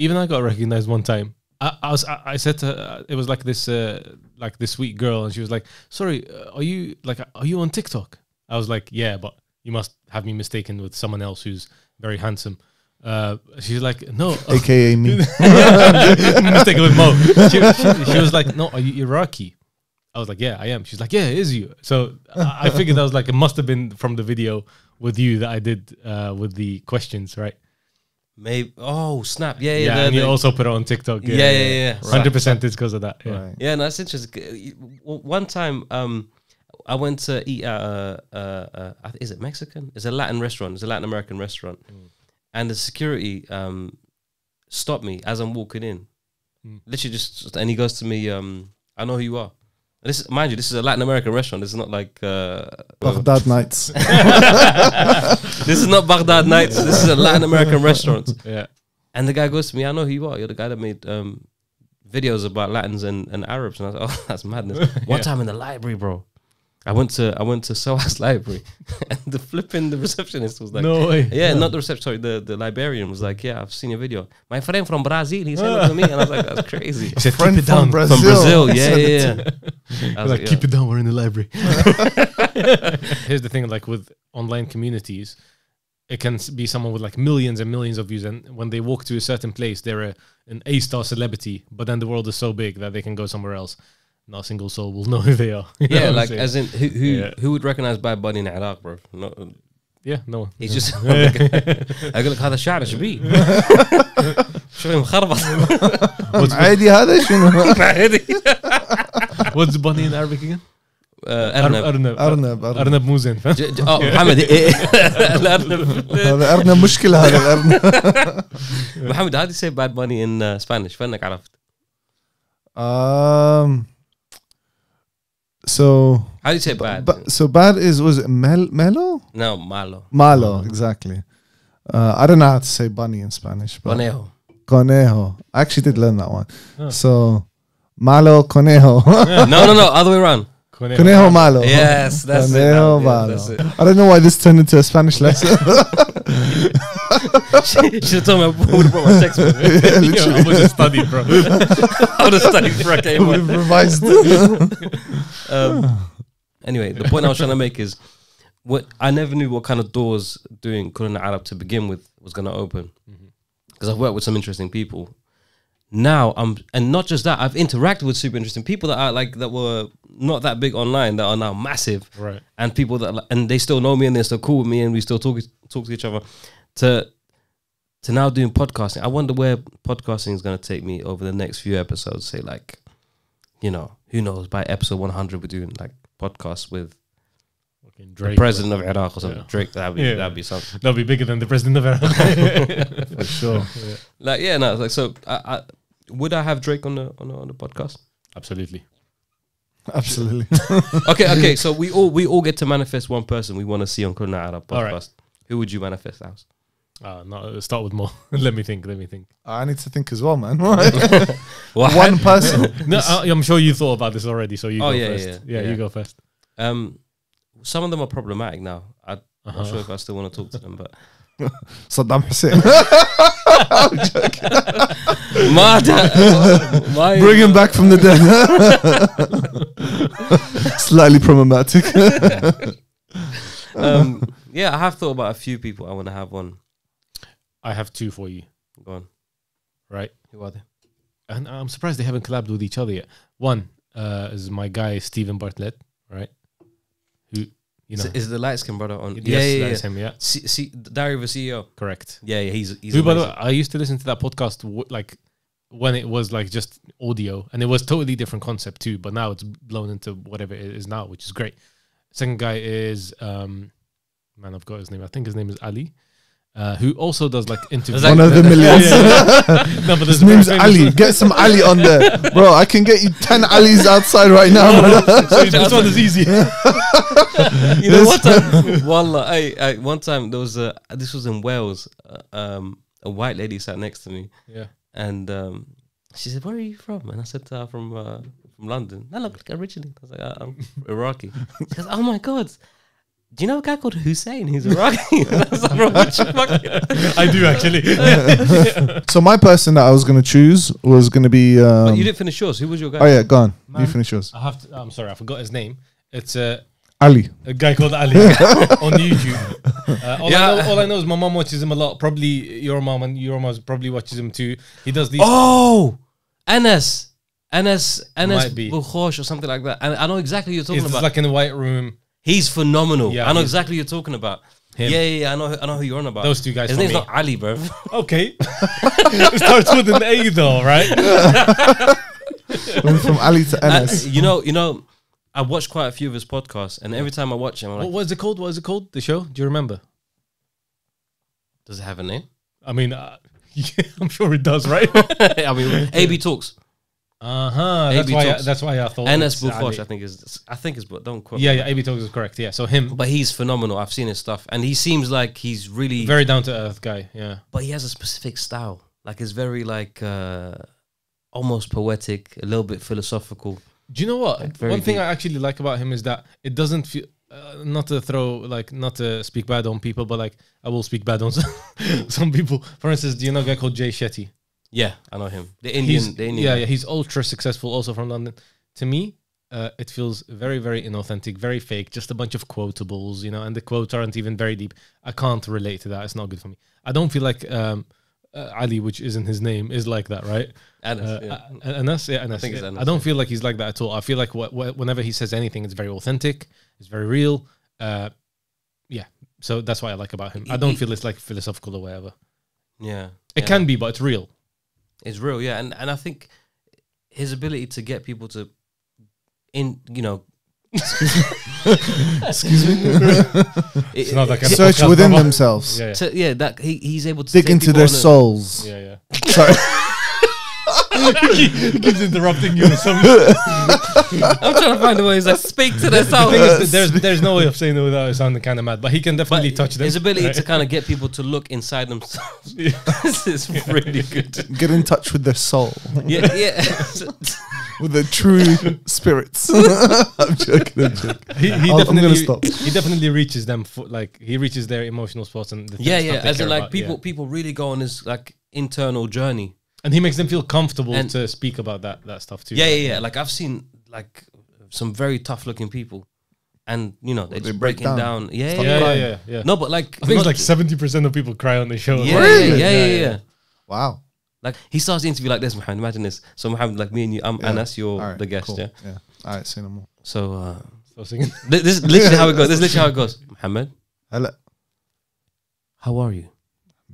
Even I got recognized one time. I said to her, it was like this sweet girl, and she was like, "Sorry, are you on TikTok?" I was like, "Yeah, but you must have me mistaken with someone else who's very handsome." She's like, "No," AKA me. mistaken with Mo. She was like, "No, are you Iraqi?" I was like, "Yeah, I am." She's like, "Yeah, it is you." So I figured that was like, it must have been from the video with you that I did with the questions, right? maybe. Oh snap! Yeah. And you also put it on TikTok. Yeah. 100% it's because of that. Yeah. Right. Yeah, no, that's interesting. One time, I went to eat at is it Mexican? It's a Latin restaurant. It's a Latin American restaurant, and the security stopped me as I'm walking in. Literally and he goes to me, "I know who you are." This, mind you, this is a Latin American restaurant. This is not like Baghdad nights. this is not Baghdad nights. This is a Latin American restaurant. Yeah. And the guy goes to me, "I know who you are. You're the guy that made videos about Latins and Arabs." And I was like, "Oh, that's madness." One time in the library, bro, I went to SOAS library, and the receptionist was like, No way. "Yeah, not the reception. Sorry, the librarian was like, "Yeah, I've seen your video. My friend from Brazil, he sent it to me," and I was like, "That's crazy." He said, Friend "Keep it down." from Brazil. From Brazil, yeah. I was Like, like, keep it down. We're in the library. Here's the thing: like with online communities, it can be someone with like millions and millions of views, and when they walk to a certain place, they're an A-star celebrity. But then the world is so big that they can go somewhere else. Not a single soul will know who they are. You know Yeah, what I'm like saying? as in who would recognize Bad Bunny in Iraq, bro? Yeah, no one. He's just اقول لك هذا الشعر ايش بيه؟ شوي مخربط. عادي هذا شنو؟ What's bunny in Arabic again? أرنب. أرنب. أرنب مو زين. محمد الأرنب. هذا أرنب مشكلة هذا الأرنب. محمد, how do you say Bad Bunny in Spanish? فانك عرفت. So How do you say bad? so bad was it Melo? No, malo. Malo, exactly. I don't know how to say bunny in Spanish. But Conejo. Conejo. I actually did learn that one. Oh. So Malo Conejo. No, other way around. Conejo Malo. Yes, that's Conejo it. Malo. That's it. I don't know why this turned into a Spanish lesson. Should have told me I would have brought my textbook. Yeah, I literally. would have studied, bro. I would have studied for a I game. would have revised. Anyway, the point I was trying to make is, I never knew what kind of doors doing Kulana Arab to begin with was going to open, because I've worked with some interesting people. Now and not just that, I've interacted with super interesting people that are like that were not that big online that are now massive, Right. and people that and they still know me and they're still cool with me and we still talk to each other. To now doing podcasting, I wonder where podcasting is going to take me over the next few episodes. Say like, you know, who knows? By episode 100, we're doing like podcasts with Drake, the president of Iraq or something. Yeah. Drake, that'd be something. That'll be bigger than the president of Iraq. For sure. Like, yeah, no, like, so I would I have Drake on the podcast? Absolutely. Absolutely. Okay. So we all get to manifest one person we want to see on Kulana Arab podcast. All right. Who would you manifest as? No, start with more. Let me think. I need to think as well, man. What? One person. No, I'm sure you thought about this already, so you go yeah, first. yeah. You go first. Some of them are problematic now. I'm not Uh-huh. sure if I still want to talk to them, but Saddam Hussein. I'm joking. Bring him back from the dead. Slightly problematic. Yeah, I have thought about a few people I want to have on. I have two for you. Go on. Right. Who are they? And I'm surprised they haven't collabed with each other yet. One is my guy, Stephen Bartlett, right? Who, you know. Is the light skin brother on? Yes, that's him, yeah. Diary of a CEO. Correct. Yeah, he's Who, by the way, I used to listen to that podcast like when it was like just audio, and it was totally different concept too, but now it's blown into whatever it is now, which is great. Second guy is, man, I've got his name. I think his name is Ali. Who also does like interviews. One of the millions. No, but his name's Ali. Get some Ali on there, bro. I can get you 10 Alis outside right now, brother. So this one is easy. You know, one time there was this was in Wales. A white lady sat next to me. Yeah. And she said, "Where are you from?" And I said to her, "From London." I look like originally. I was like, "I'm Iraqi." She goes, "Oh my god. Do you know a guy called Hussein? He's Iraqi." I was like, "Bro, what the fuck?" I do actually. So my person that I was going to choose was going to be... but you didn't finish yours. Who was your guy? Oh yeah, go on. Man, you finish yours. I have to. I'm sorry, I forgot his name. It's Ali. a guy called Ali on YouTube. All I know is my mom watches him a lot. Probably your mom probably watches him too. He does these. Oh, Anas Might be. Bukhosh or something like that. And I know exactly what you're talking He's about. like in the white room. He's phenomenal. Yeah, I know exactly what you're talking about. Him. Yeah. I know who you're on about. Those two guys. His for name's me. not Ali, bro. Okay. It starts with an A though, right? Went from Ali to Enes. You know, I watched quite a few of his podcasts, and every time I watch him, I'm like, What was it called? What was it called? The show? Do you remember? does it have a name? I mean, yeah, I'm sure it does, right? I mean, AB Talks. That's AB why. Talks. That's why I thought. Anas it's Bukhosh, Ali. I think is, but don't quote Yeah, me. yeah. AB Talks is correct. Yeah, so him, But he's phenomenal. I've seen his stuff, and he seems like he's really very down to earth guy. Yeah. but he has a specific style. Like it's very like almost poetic, a little bit philosophical. Do you know what? Like, very One thing deep. I actually like about him is that it doesn't feel. Not to speak bad on people, but like I will speak bad on some people. For instance, do you know a guy called Jay Shetty? Yeah, I know him. The Indian. Yeah, he's ultra successful, also from London. To me, it feels very, very inauthentic, very fake. Just a bunch of quotables, you know, and the quotes aren't even very deep. I can't relate to that. It's not good for me. I don't feel like Ali, which isn't his name, is like that, right? Anas, Anas, yeah, Anas. I think it's Yeah. Anas, I don't yeah. feel like he's like that at all. I feel like whenever he says anything, it's very authentic. It's very real. Yeah, so that's what I like about him. I don't feel it's like philosophical or whatever. Yeah. It can be, but it's real. It's real, yeah. And I think his ability to get people to Excuse me. It's not like a Search podcast, within brother. themselves. Yeah, that he's able to Dig take into people their on a- souls. yeah. Sorry. He keeps interrupting you. I'm trying to find a way. He's like, speak to their The thing is, souls. there's no way of saying it without sounding kind of mad, but he can definitely touch them. His ability right? to kind of get people to look inside themselves. This is really good. Get in touch with their soul. Yeah. With the true spirits. I'm joking. He I'm gonna stop. He definitely reaches them for like he reaches their emotional spots and the Yeah. stuff they As in, care like about, yeah. people really go on this like internal journey. And he makes them feel comfortable And- to speak about that stuff too. Yeah. Like I've seen like some very tough looking people, and you know they're They just break breaking down. down. Yeah. Yeah. No, but like I think it's like 70% of people cry on the show. Yeah, Really? yeah. Wow. Like he starts the interview like this, Mohammed. Imagine this. So Mohammed, like me and you, I'm Yeah. Anas, you're All right, the guest, cool. yeah. All right, say no more. So So singing. this is literally how it goes. This is literally how it goes. Mohammed, Hello. how are you?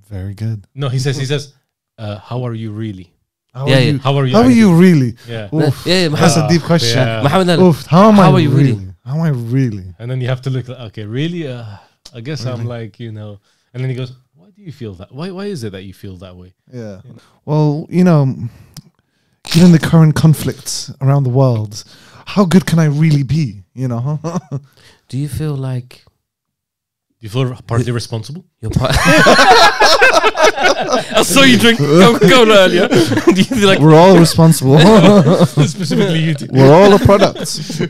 Very good. No, he says, how are you really? How Yeah, are yeah. you? How are you? How are you really? Yeah. Oof, Yeah, that's Mohammed. a deep question. Yeah. Mohammed, Oof, how am How I are you really? How am I really? And then you have to look like, okay, really? I guess I'm Really? like, you know. And then he goes, why do you feel that? Why is it that you feel that way? Yeah. Well, you know, given the current conflicts around the world, how good can I really be? You know? do you feel like Do you feel partly responsible? you're part? I saw you drink Coca-Cola earlier. Do you feel like We're all responsible. Specifically you two. We're all a product.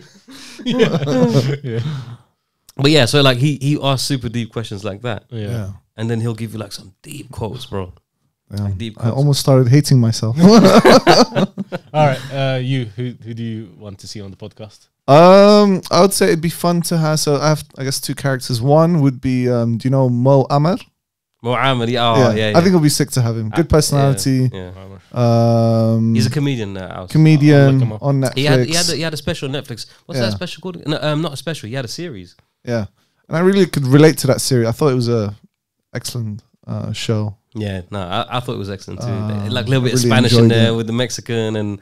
Yeah. But yeah, so like he asks super deep questions like that, Yeah. Yeah. and then he'll give you like some deep quotes, bro. Yeah. Deep I cuts. almost started hating myself. All right, who do you want to see on the podcast? I would say it'd be fun to have. So I have, I guess, two characters. One would be, do you know Mohammed? Mohammed, yeah. I think it'll be sick to have him. Good personality. Yeah. He's He's a comedian. Auws. comedian him up. on Netflix. He had a special on Netflix. What's Yeah. that special called? No, not a special. He had a series. Yeah, and I really could relate to that series. I thought it was a excellent show. Yeah, no, I thought it was excellent too. I Like a little bit of really Spanish in enjoyed there it. with the Mexican and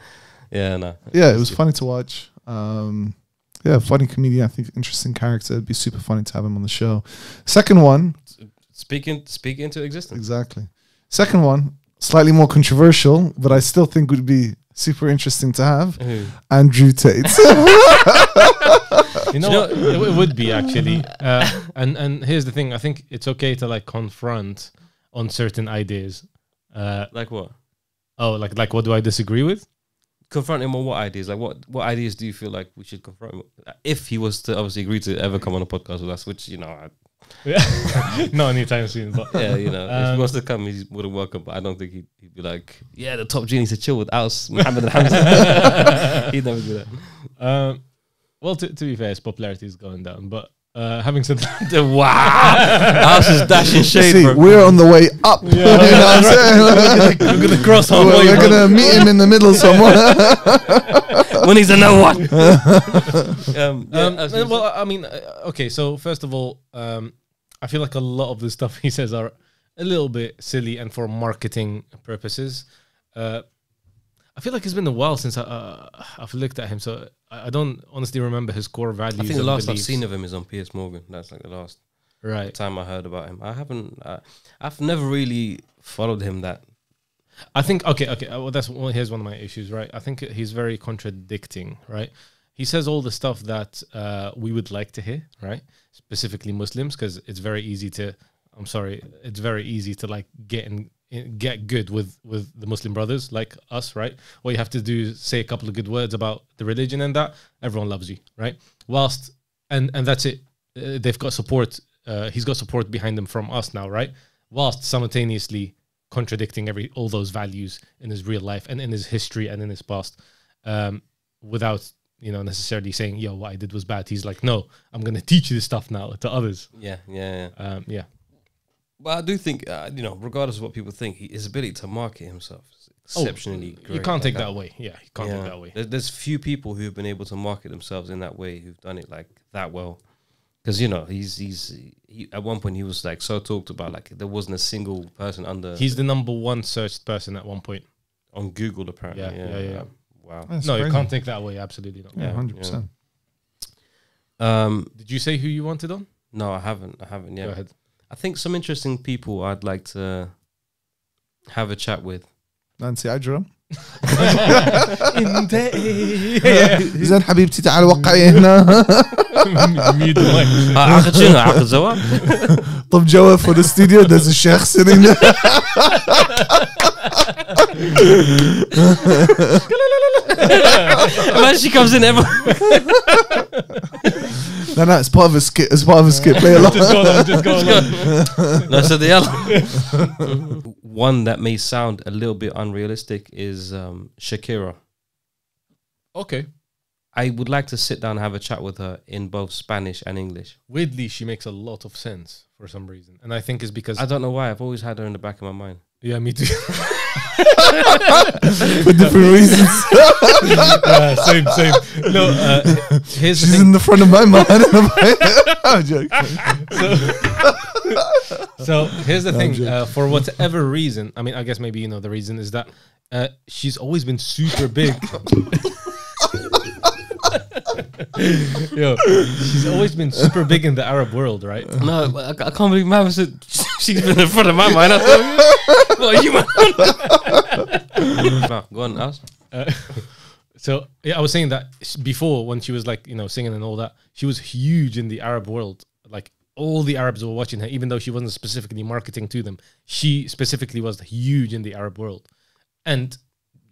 Yeah, it was funny to watch. Yeah, funny comedian. I think interesting character. It'd be super funny to have him on the show. Second one, Speaking into existence. exactly. Second one, slightly more controversial, but I still think would be super interesting to have. Who? Andrew Tate. You know what? It would be actually. And here's the thing. I think it's okay to like confront on certain ideas. Like what? Oh, like what do I disagree with? Confront him on what ideas? Like what ideas do you feel like we should confront him with? If he was to obviously agree to ever come on a podcast with us, which Not anytime soon, but yeah, if he wants to come, he's more than welcome. But I don't think he'd be like, yeah, the top genies to chill with Auws, Mohammed and Hamza. He'd never do that. well, to be fair, his popularity is going down. But having said that, Wow, Auws is dashing shade. See, bro. we're on the way up. Yeah, You know what I'm saying? we're gonna cross We're, halfway. we're bro. gonna meet him in the middle somewhere. when he's a no one. Well, I mean, okay. So first of all, I feel like a lot of the stuff he says are a little bit silly and for marketing purposes. I feel like it's been a while since I've looked at him, so I don't honestly remember his core values. I think the and last I've beliefs. seen of him is on Piers Morgan. That's like the last Right. time I heard about him. I haven't. I've never really followed him. That I think okay. Well, here's one of my issues, right? I think he's very contradicting, right? He says all the stuff that we would like to hear, right? Specifically Muslims, because it's very easy to. It's very easy to like get good with the Muslim brothers like us, right? All you have to do is say a couple of good words about the religion, and that everyone loves you, right? Whilst and that's it. They've got support. He's got support behind him from us now, right? Whilst simultaneously contradicting all those values in his real life and in his history and in his past, without necessarily saying, "Yo, what I did was bad." He's like, "No, I'm going to teach you this stuff now to others." yeah. Yeah. But I do think regardless of what people think, his ability to market himself is exceptionally great. You can't Like take that away. Yeah, you can't take that away. There's few people who've been able to market themselves in that way who've done it like that well. Because he at one point he was like so talked about, like there wasn't a single person under. He's the number one searched person at one point. on Google apparently. Yeah. Wow. That's No, you crazy. can't take that away. Absolutely not. Yeah, 100%. Did you say who you wanted on? No, I haven't. Yeah. Go ahead. I think some interesting people I'd like to have a chat with. Nancy Ajram. انت زين حبيبتي تعال وقعي هنا. mute the mic. عقد شنو؟ عقد زواج؟ طب جوا for the studio there's a sheikh sitting there. Imagine she comes in, everyone. No, it's part of a skit. It's part of a skit. Play along. Just go along. No, so the other one that may sound a little bit unrealistic is Shakira. Okay. I would like to sit down and have a chat with her in both Spanish and English. Weirdly, she makes a lot of sense for some reason, and I think it's because I don't know why. I've always had her in the back of my mind. yeah, me too. For different reasons. Same. No, here's the She's thing. in the front of my mind. I'm joking. So here's the No, I'm thing. joking. For whatever reason, I mean, I guess maybe the reason is that she's always been super big. Yo, she's always been super big in the Arab world, right? No, I can't believe Mav said she's been in front of my mind. I thought, what are you, man? No, go on, ask. So yeah, I was saying that before when she was like singing and all that, she was huge in the Arab world. Like all the Arabs were watching her, even though she wasn't specifically marketing to them. She specifically was huge in the Arab world, and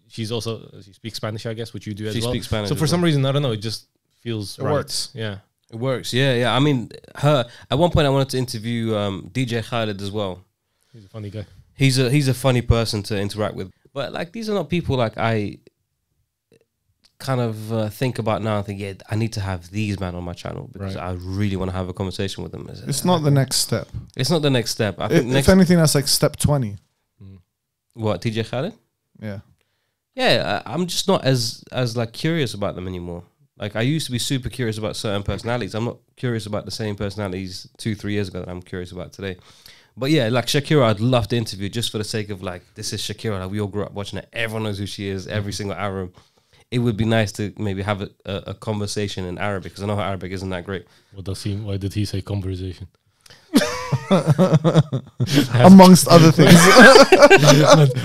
she speaks Spanish, I guess, which you do as She well. speaks Spanish So as for some well. reason, I don't know, it just feels right. works. Yeah. It works, yeah. I mean, her. At one point, I wanted to interview DJ Khaled as well. He's a funny guy. He's a funny person to interact with. But like these are not people like I kind of think about now and think, yeah, I need to have these man on my channel because I really want to have a conversation with them. It's not the next step. It's not the next step. I think If anything, that's like step 20. What, TJ Khaled? Yeah. Yeah, I'm just not as like curious about them anymore. Like I used to be super curious about certain personalities. I'm not curious about the same personalities 2-3 years ago that I'm curious about today. But yeah, like Shakira, I'd love to interview just for the sake of like, this is Shakira. Like we all grew up watching it. Everyone knows who she is. Every single Arab. It would be nice to maybe have a conversation in Arabic because I know Arabic isn't that great. Why did he say conversation? Amongst other things.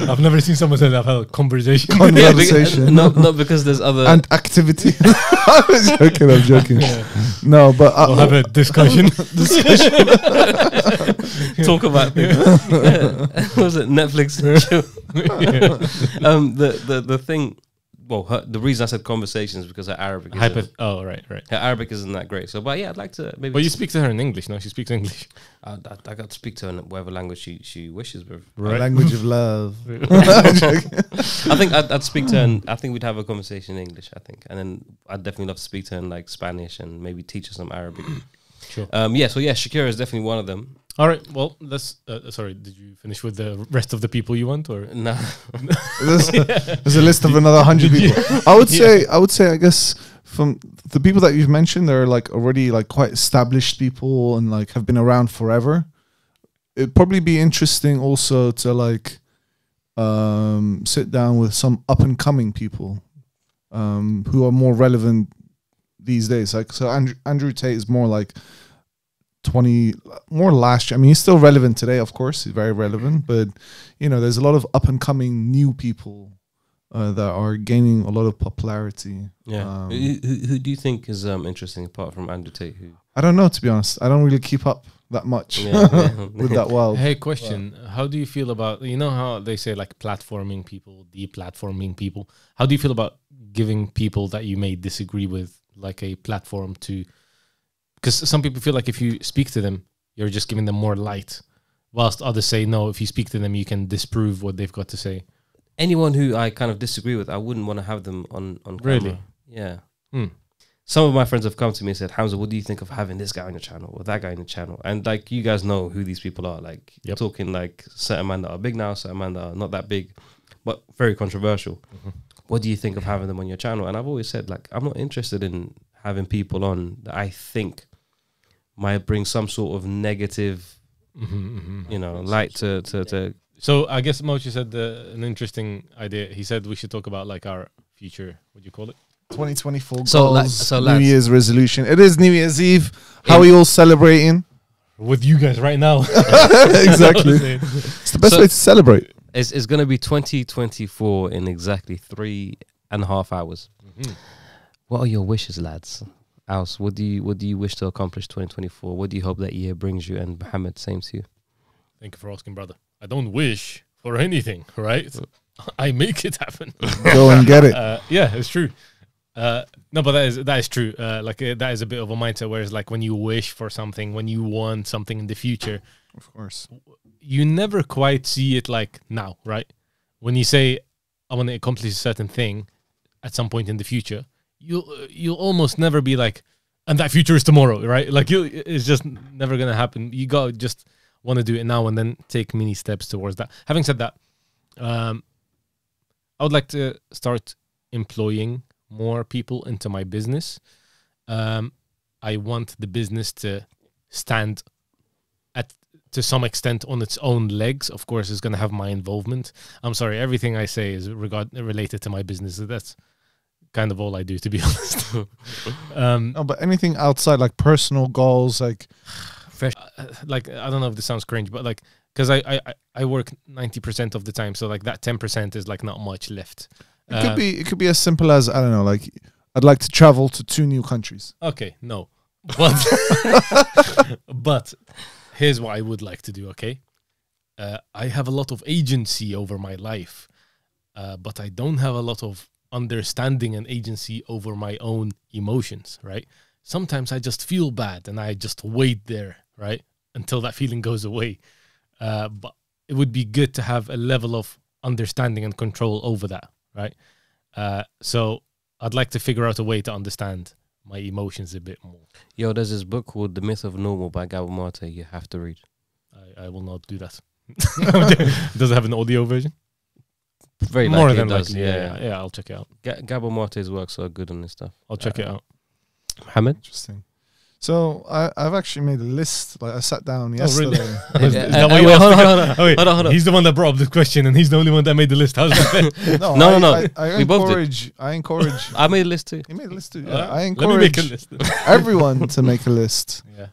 I've never seen someone say that. I've had a conversation. Conversation. Not because there's other... And activity. I'm joking. Yeah. No, but... we'll have a discussion. Talk about things. What was it? Netflix. The thing... Well, the reason I said conversations is because her Arabic is right. Her Arabic isn't that great. So, but yeah, I'd like to maybe... But you speak to her in English, no? She speaks English. I got to speak to her in whatever language she wishes. Right. Language of love. I think I'd speak to her and I think we'd have a conversation in English, I think. And then I'd definitely love to speak to her in like Spanish and maybe teach her some Arabic. Sure. Shakira is definitely one of them. All right. Well, let's. Sorry, did you finish with the rest of the people you want, or no? There's a list of another 100 people. I would say, I guess from the people that you've mentioned, they're like already like quite established people and like have been around forever. It'd probably be interesting also to like sit down with some up and coming people who are more relevant these days. Like so, Andrew Tate is more like 20 more last year. I mean, he's still relevant today, of course. He's very relevant, but you know, there's a lot of up and coming new people that are gaining a lot of popularity. Yeah. Who do you think is interesting apart from Andrew Tate? I don't know, to be honest. I don't really keep up that much with that world. Hey, question. How do you feel about, you know how they say like platforming people, deplatforming people? How do you feel about giving people that you may disagree with like a platform to... Because some people feel like if you speak to them, you're just giving them more light. Whilst others say, no, if you speak to them, you can disprove what they've got to say. Anyone who I kind of disagree with, I wouldn't want to have them on camera. Really? Yeah. Some of my friends have come to me and said, Hamza, what do you think of having this guy on your channel or that guy on your channel? And like, you guys know who these people are. Like, you're talking like certain men that are big now, certain men that are not that big, but very controversial. What do you think of having them on your channel? And I've always said, like, I'm not interested in having people on that I think might bring some sort of negative, you know, light to. So I guess Mochi said an interesting idea. He said we should talk about like our future. What do you call it? 2024 so goals, New lads, Year's resolution. It is New Year's Eve. How are we all celebrating? With you guys right now. Exactly. It's the best way to celebrate. It's going to be 2024 in exactly 3.5 hours. What are your wishes, lads? Auws, what do you wish to accomplish 2024? What do you hope that year brings you? And Mohammed, same to you. Thank you for asking, brother. I don't wish for anything, right? I make it happen. Go and get it. Yeah, it's true. No, but that is true. That is a bit of a mindset. Whereas, like when you wish for something, when you want something in the future, of course, you never quite see it like now, right? When you say I want to accomplish a certain thing at some point in the future, you'll almost never be like, and that future is tomorrow, right? Like it's just never gonna happen. You gotta just want to do it now and then take mini steps towards that. Having said that, I would like to start employing more people into my business. I want the business to stand to some extent on its own legs. Of course, it's going to have my involvement. I'm sorry, everything I say is related to my business. That's kind of all I do, to be honest. No, but anything outside, like personal goals, like fresh, like I don't know if this sounds cringe, but like because I work 90% of the time, so like that 10% is like not much left. It could be as simple as, I don't know, like I'd like to travel to 2 new countries. Okay, no, but but here's what I would like to do. Okay, I have a lot of agency over my life, but I don't have a lot of understanding and agency over my own emotions, right? Sometimes I just feel bad and I just wait there, right, until that feeling goes away. But it would be good to have a level of understanding and control over that, right? So I'd like to figure out a way to understand my emotions a bit more. Yo, there's this book called The Myth of Normal by Gabor Mate. You have to read. I will not do that. Does it have an audio version? Very More likely than it does. likely. Yeah. Yeah, I'll check it out. Gabor Mate's works are good on this stuff. I'll check it out. Mohammed? Interesting. So I've actually made a list. Like I sat down Oh, really? yesterday. Is that why you wait, asked hold the on, guy? hold on. Oh, wait, Hold on. He's the one that brought up the question, and he's the only one that made the list. How's that? No. I We both did. encourage. I made a list too. You made a list too. Uh, I Let me make a encourage list. everyone to make a list Yeah.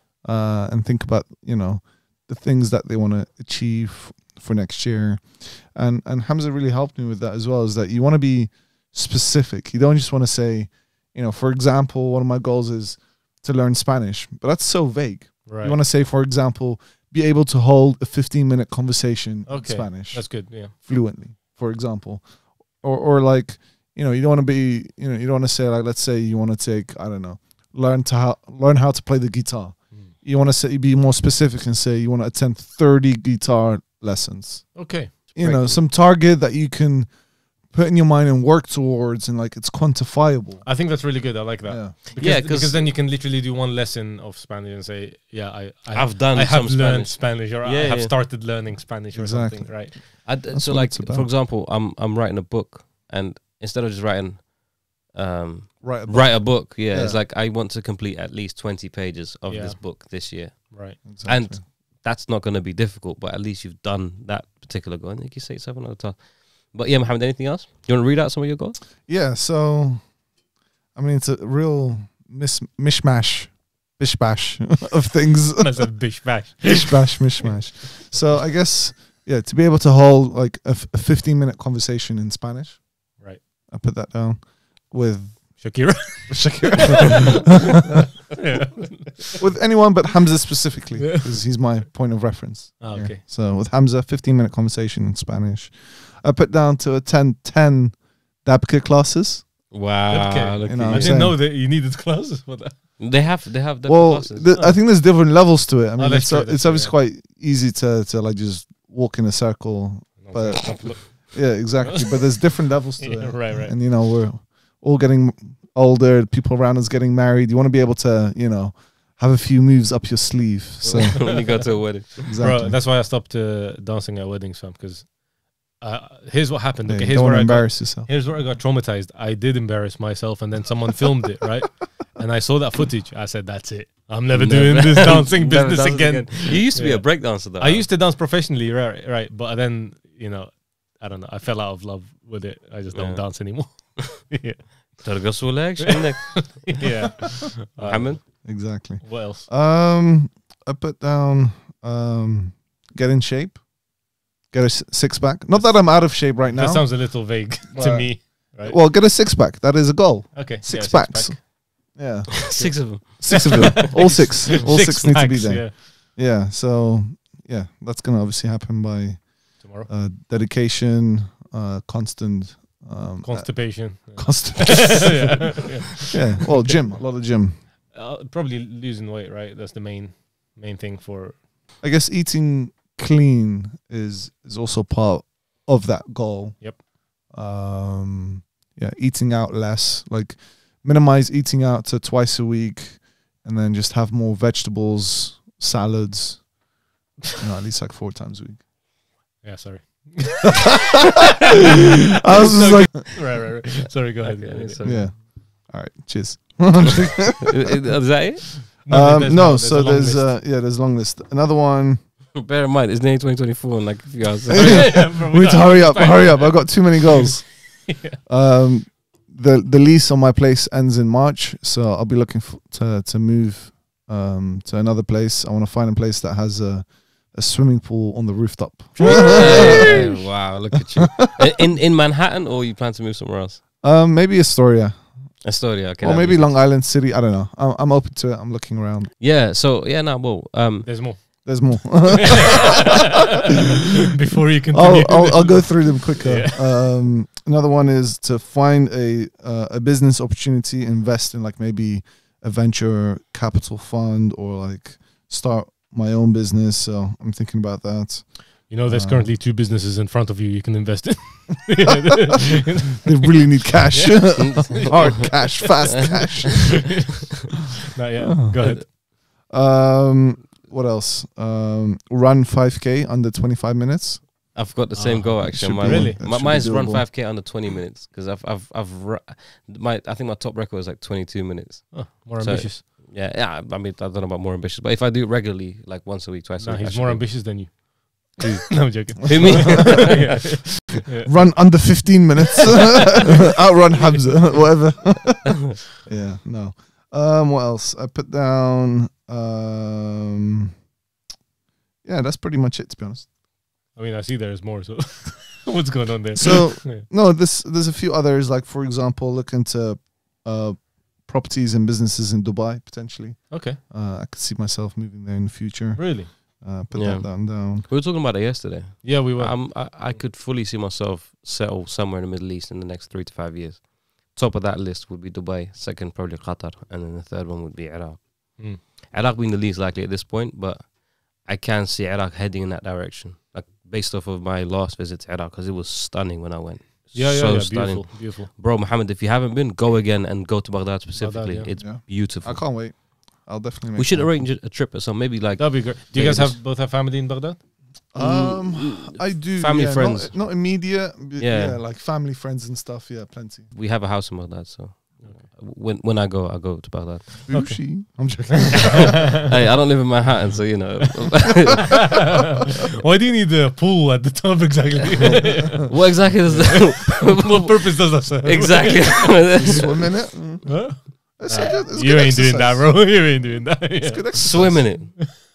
and think about the things that they want to achieve for next year. And Hamza really helped me with that as well. Is that you want to be specific. You don't just want to say, for example, one of my goals is to learn Spanish, but that's so vague. Right. You want to say, for example, be able to hold a 15-minute conversation in Okay, Spanish That's good. Yeah. fluently, for example, or like, you don't want to be, you don't want to say, like, let's say you want to take, I don't know, learn how to play the guitar. You want to say, be more specific and say you want to attend 30 guitar lessons. Okay. Some target that you can put in your mind and work towards, and like it's quantifiable. I think that's really good. I like that. Yeah. Because then you can literally do one lesson of Spanish and say, yeah, I have learned Spanish, or I have started learning Spanish or Exactly. something, right? So what like, it's about. for example, I'm writing a book, and instead of just writing Write a book, it's like I want to complete at least 20 pages of this book this year. Right. Exactly. And that's not going to be difficult, but at least you've done that particular goal. And you can say 7 out of 10. But yeah, Mohammed, anything else? You want to read out some of your goals? Yeah, so I mean, it's a real mishmash of things. That's a bish bash. mishmash. So I guess, to be able to hold like a 15-minute conversation in Spanish. Right. I put that down with Shakira. with anyone but Hamza specifically, because he's my point of reference. Oh, here. okay. So with Hamza, 15-minute conversation in Spanish. I put down to attend 10 Dabka classes. Wow. Okay. Look You know, at I you. didn't know that you needed classes for that. They have the Well, classes. I think there's different levels to it. I mean, that's true, that's it's true, obviously quite easy to like just walk in a circle. But yeah, exactly. But there's different levels to it. Right. And, we're all getting older. People around us getting married. You want to be able to, have a few moves up your sleeve. So when you go to a wedding. exactly. Bro, that's why I stopped dancing at weddings, fam, because here's what happened. Yeah, Okay, you here's don't where want to I embarrass yourself. Here's where I got traumatized. I did embarrass myself, and then someone filmed it, right? And I saw that footage. I said, "That's it. I'm never doing this dancing Never business dance again." You used to be Yeah. a breakdancer, though. I used to dance professionally, right? But then, I don't know. I fell out of love with it. I just don't dance anymore. Yeah. Yeah. Mohammed? Exactly. What else? I put down get in shape, get a six-pack. Not that I'm out of shape right now. That sounds a little vague to me. Right? Well, get a six-pack. That is a goal. Okay. Six yeah, packs. six-pack. Yeah, 6 of them. 6 of them. All six. All six need to be packs, there. Yeah. Yeah. So that's gonna obviously happen by Tomorrow. dedication, constant. Constipation. Constipation. yeah. Yeah. Well, gym. A lot of gym. Probably losing weight, right? That's the main thing for. I guess eating clean is also part of that goal. Yep. Eating out less, like minimize eating out to twice a week, and then just have more vegetables, salads, at least like 4 times a week. Yeah, sorry. I was just like, Right. Sorry, go ahead. Okay, sorry. yeah. All right, cheers. Is that it? No, so there's there's a long list. Another one. Bear in mind, it's nearly 2024 in like a few hours. We need to hurry up. I've got too many goals. The lease on my place ends in March, so I'll be looking to move to another place. I want to find a place that has a swimming pool on the rooftop. Hey, wow, look at you. In Manhattan, or you plan to move somewhere else? Maybe Astoria, Astoria, okay. or maybe Long Island City. I don't know. I'm open to it. I'm looking around. Yeah. So There's more. There's more. Before you continue. I'll go through them quicker. Yeah. Another one is to find a business opportunity, invest in like maybe a venture capital fund, or like start my own business. So I'm thinking about that. You know, there's currently 2 businesses in front of you can invest in. They really need cash. Hard cash, fast cash. Not yet. Go ahead. What else? Run 5K under 25 minutes. I've got the same goal actually. Really? Mine's run 5K under 20 minutes because I think my top record is like 22 minutes. Oh, more ambitious. Yeah. I mean, I don't know about more ambitious, but if I do it regularly, like once a week, twice a week, He's more ambitious than you. No, I'm joking. Who, me? Yeah. Run under 15 minutes. Outrun Hamza, whatever. Yeah, no. What else? I put down. Yeah, that's pretty much it, to be honest. I mean, I see there's more. So, what's going on there? So, no, there's a few others. Like, for example, look into properties and businesses in Dubai potentially. Okay. I could see myself moving there in the future. Really? Put that down. We were talking about it yesterday. Yeah, we were. I could fully see myself settle somewhere in the Middle East in the next 3 to 5 years. Top of that list would be Dubai. Second, probably Qatar, and then the third one would be Iraq. Iraq being the least likely at this point, but I can see Iraq heading in that direction. Like based off of my last visit to Iraq, because it was stunning when I went. Yeah, stunning. Beautiful. Bro, Mohammed, if you haven't been, go again and go to Baghdad specifically. It's beautiful. I can't wait. I'll definitely make We should arrange a trip or something. Maybe like that'd be great. Do you guys both have family in Baghdad? I do. Family, friends. Not immediate. Yeah, like family, friends and stuff. Yeah, plenty. We have a house in Baghdad, so when I go to Baghdad. Okay. I'm joking. Hey, I don't live in Manhattan, so you know. Why do you need the pool at the top exactly? What exactly does that? What purpose does that serve? Exactly. Swim in it. Huh? It's You good ain't doing that, exercise. bro. You ain't doing that. It's good exercise. Swim in it.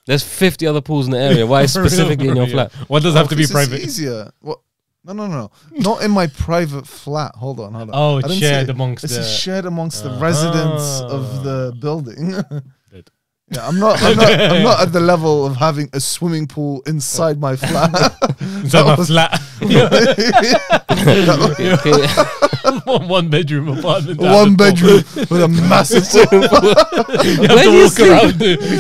There's 50 other pools in the area. Why specifically in your flat? What does have to be It's private? easier. What? No. Not in my private flat. Hold on. Oh, I it's didn't shared say- amongst It's the. shared amongst the residents of the building. Good. Yeah, I'm not at the level of having a swimming pool inside my flat. Inside my flat. One bedroom apartment. One bedroom with a massive swimming pool. You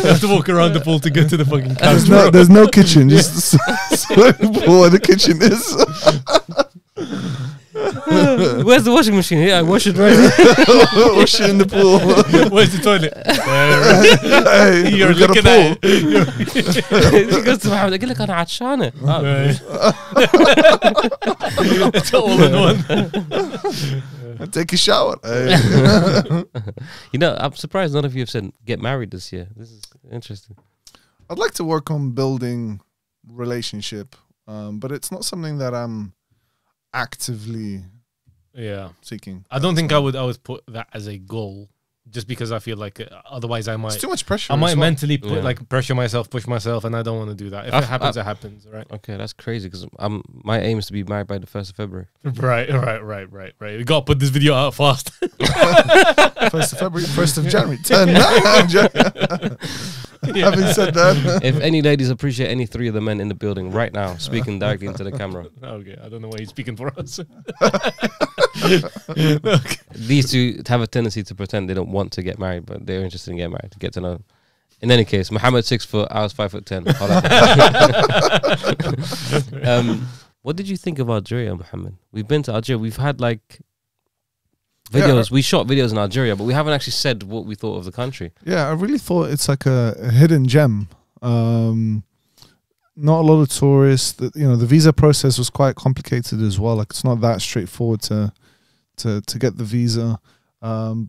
have to walk around the pool to get to the fucking couch. There's no kitchen, just the swimming pool where the kitchen is. Where's the washing machine? Yeah, I wash it right here. Wash it in the pool. Where's the toilet? Hey, You're we've got a looking pool. at it. He goes to Mohammed, أقول لك أنا عطشانة. It's all in one. Take a shower. Hey. You know, I'm surprised none of you have said get married this year. This is interesting. I'd like to work on building relationship, but it's not something that I'm actively seeking. I don't think I would put that as a goal, just because I feel like otherwise I might. It's too much pressure. I might as well. mentally put pressure myself, push myself, and I don't want to do that. If it happens, it happens, right? Okay, that's crazy because my aim is to be married by the 1st of February. Right. We gotta put this video out fast. 1st of February, 1st of January. Having said that, If any ladies appreciate any 3 of the men in the building right now, speaking directly into the camera. Okay, I don't know why he's speaking for us. These 2 have a tendency to pretend they don't want to get married, but they're interested in getting married, to get to know. In any case, Mohammed 6 foot, I was 5'10". What did you think of Algeria, Mohammed? We've been to Algeria. We've had like videos. We shot videos in Algeria, but we haven't actually said what we thought of the country. yeah, I really thought it's like a hidden gem. Not a lot of tourists. The visa process was quite complicated as well. Like it's not that straightforward to get the visa. And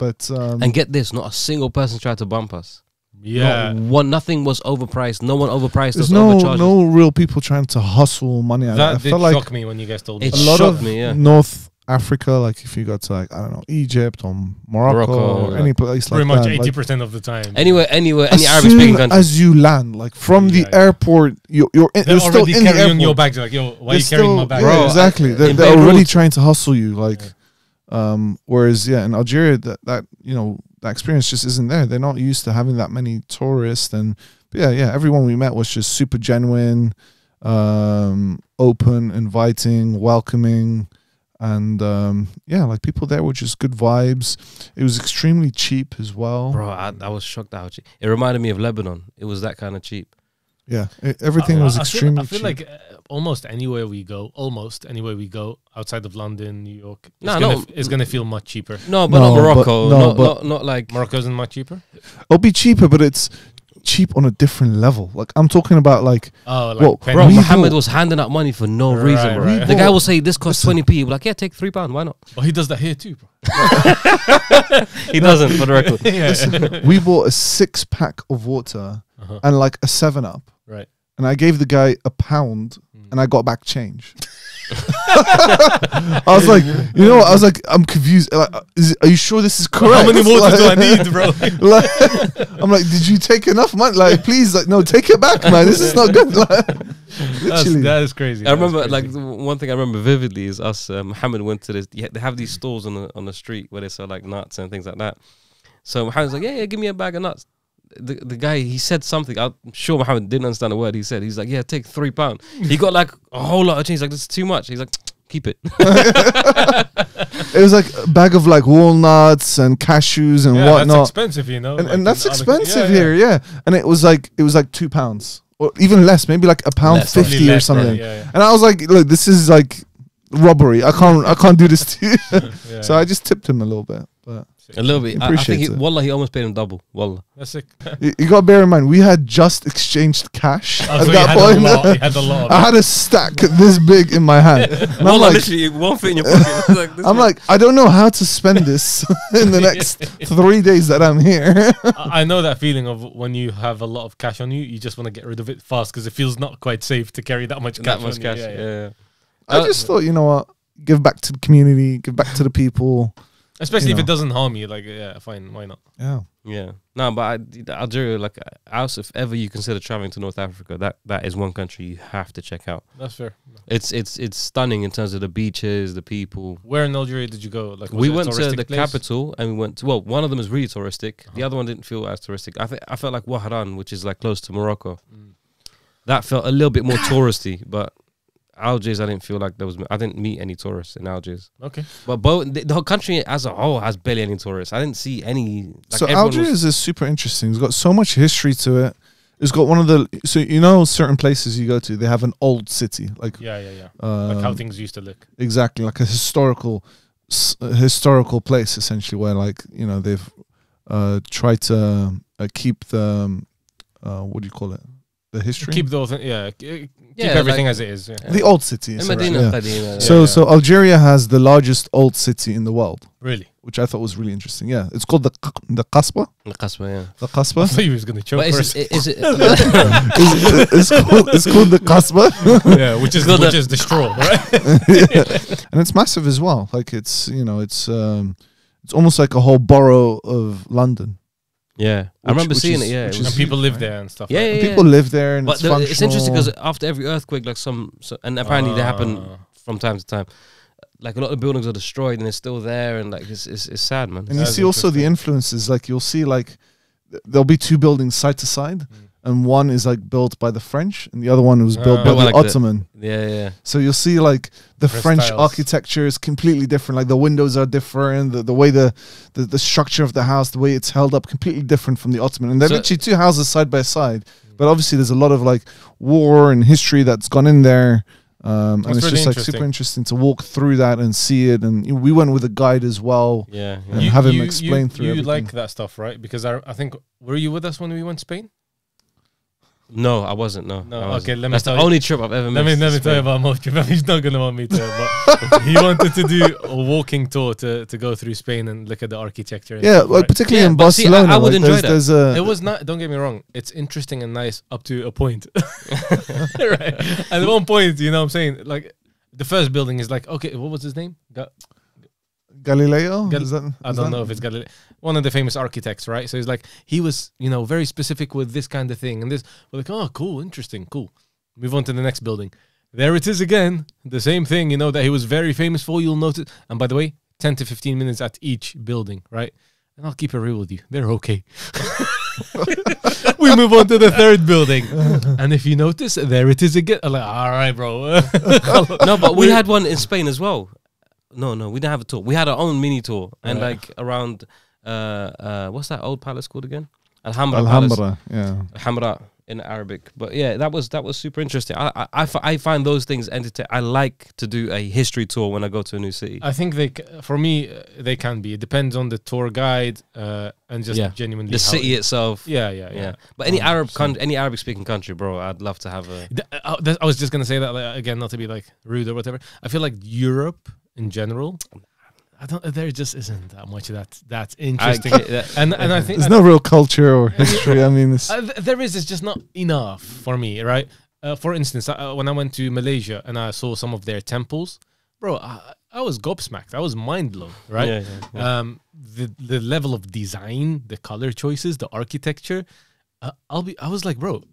get this, not a single person tried to bump us. Yeah. Nothing was overpriced. No one overpriced there's us, overcharged us. no real people trying to hustle money out. That I did felt like shock me when you guys told me. It a lot shocked of me, yeah. North Africa, like if you go to like, I don't know, Egypt or Morocco or yeah. any place like Pretty much that. 80% of the time. Anywhere, any As Arabic speaking soon country. as you land, like from the airport, you're They're still already in the carrying your airport. bags. Like, yo, why are you They're carrying my still- bag? yeah, Bro, exactly. in They're Beirut- already trying to hustle you. Like, whereas in Algeria, that that experience just isn't there. They're not used to having that many tourists, and everyone we met was just super genuine, open, inviting, welcoming. And like people there were just good vibes. It was extremely cheap as well. Bro, I was shocked how cheap. It reminded me of Lebanon. It was that kind of cheap. Yeah, everything was extremely I feel cheap. like almost anywhere we go outside of London, New York, it's gonna feel much cheaper. No, but No, not Morocco. but not like Morocco isn't much cheaper. It'll be cheaper, but it's cheap on a different level. Like I'm talking about, like Like pennies. bro. We Mohammed bought- was handing out money for no Right, reason, bro. right. The guy will say this costs 20p. We're like, yeah, take £3. Why not? Oh, he does that here too, bro. He doesn't, for the record. Yeah. we bought a 6-pack of water and like a 7-Up, Right. and I gave the guy £1, and I got back change. I was like, you know what? I was like, I'm confused. Like, are you sure this is correct? How many waters do I Like- need, bro? like, I'm like, did you take enough money? Like, please, like, no, take it back, man. This is not good. Like, literally. That is crazy. I remember, like, the one thing I remember vividly is us. Muhammad went to this. They have these stores on the street where they sell like nuts and things like that. So Muhammad's like, yeah, give me a bag of nuts. The guy, he said something. I'm sure Muhammad didn't understand a word he said. He's like, yeah, take £3. He got like a whole lot of change. He's like, this is too much. He's like, keep it. It was like a bag of like walnuts and cashews and that's whatnot. expensive, you know. And that's expensive here, yeah. And it was like £2 or even less, maybe like £1.50 Probably or less, something. yeah. And I was like, look, this is like robbery. I can't do this to you. Yeah. So I just tipped him a little bit, but A little bit. I Appreciate think it. Wallah, he almost paid him double. Wallah. That's sick. you got to bear in mind we had just exchanged cash Oh, at so you that had point. a lot. You had a lot. I had a stack this big in my hand. And I'm Wallah, like, literally, one foot in your pocket. Like, this I'm man- like, I don't know how to spend this in the next 3 days that I'm here. I know that feeling of when you have a lot of cash on you, you just want to get rid of it fast because it feels not quite safe to carry that much cash. that much on cash. You. Yeah. I just thought, you know what, give back to the community, give back to the people. Especially You if know. it doesn't harm you. Like, yeah, fine, why not? Yeah. Yeah. No, but Algeria, like, Auws, if ever you consider traveling to North Africa, that is one country you have to check out. That's fair. It's stunning in terms of the beaches, the people. Where in Algeria did you go? Like, was We it a went to touristic the place? capital and we went to, well, one of them is really touristic. The other one didn't feel as touristic. I felt like Wahran, which is like close to Morocco. That felt a little bit more touristy, but Algiers, I didn't feel like I didn't meet any tourists in Algiers. Okay. But both the whole country as a whole has barely any tourists. I didn't see any. Like, So everyone was- Algiers is super interesting. It's got so much history to it. It's got one of the, so you know, certain places you go to, they have an old city, like Yeah. Like how things used to look. exactly like a historical place, essentially, where, like, you know, they've tried to keep the what do you call it, the history, Keep the whole thing, keep Yeah, everything like- as it is. Yeah. the old city. in essentially, Medina, yeah. Qadima, So Yeah. so Algeria has the largest old city in the world, Really? which I thought was really interesting. Yeah, it's called the Qasba. the Qasba, yeah. The I Qasba. thought you was gonna choke But is first. it, is it it's called the Qasba. Yeah, which is Good the straw, right? And it's massive as well. Like it's almost like a whole borough of London. yeah, I remember which seeing is- it. Yeah, which it is was- And people huge, live right? there and stuff. Yeah, like yeah, that. People live there, and but it's it's interesting functional. because after every earthquake, like and apparently they happen from time to time. Like a lot of buildings are destroyed and they're still there, and like it's sad, man. And you That's see also the interesting. influences. Like you'll see, like there'll be two buildings side to side, and one is like built by the French, and the other one was built by Built the like the- Ottoman. Yeah. So you'll see like the Different French styles. architecture is completely different. Like the windows are different, the way the structure of the house, the way it's held up, completely different from the Ottoman. And they're So- literally two houses side by side. But obviously, there's a lot of like war and history that's gone in there. And That's it's really just like super interesting to walk through that and see it. And we went with a guide as well. Yeah. And have him explain through You everything. like that stuff, right? Because I think, were you with us when we went to Spain? No, I wasn't. No. No, I wasn't. okay, let me That's tell the you- only trip I've ever Let missed. me to tell you Spain. about Mo trip. He's not gonna want me to, but he wanted to do a walking tour to go through Spain and look at the architecture. And Yeah, stuff, like right? particularly Yeah, in but see, I Barcelona. would like, enjoy there's a It was not. Don't get me wrong. It's interesting and nice up to a point, right? At one point, you know, what I'm saying, like the first building is like, okay, what was his name? Galileo. Gal- Is that, I don't know if it's Galileo, one of the famous architects, right? So he's like, he was, you know, very specific with this kind of thing, and this. We're like, oh, cool, interesting, cool. Move on to the next building. There it is again, the same thing, you know, that he was very famous for. You'll notice, and by the way, 10 to 15 minutes at each building, right? And I'll keep it real with you, they're okay. We move on to the third building, and if you notice, there it is again. I'm like, all right, bro. No, but we had one in Spain as well. No, we didn't have a tour. We had our own mini tour, and Right. like around what's that old palace called again? Alhambra Palace. Alhambra. Yeah. Alhambra. in Arabic. But yeah, that was super interesting. I find those things entertaining. I like to do a history tour when I go to a new city. I think for me, they can be. It depends on the tour guide and just genuinely the city itself. Yeah. But any any Arabic speaking country, bro, I'd love to have a. I was just gonna say that like, again, not to be like rude or whatever. I feel like Europe in general. There just isn't that much of that's interesting, and I think there's no real culture or history. I mean, there is. It's just not enough for me, right? For instance, when I went to Malaysia and I saw some of their temples, bro, I was gobsmacked. I was mind blown, right? The level of design, the color choices, the architecture. I was like, bro,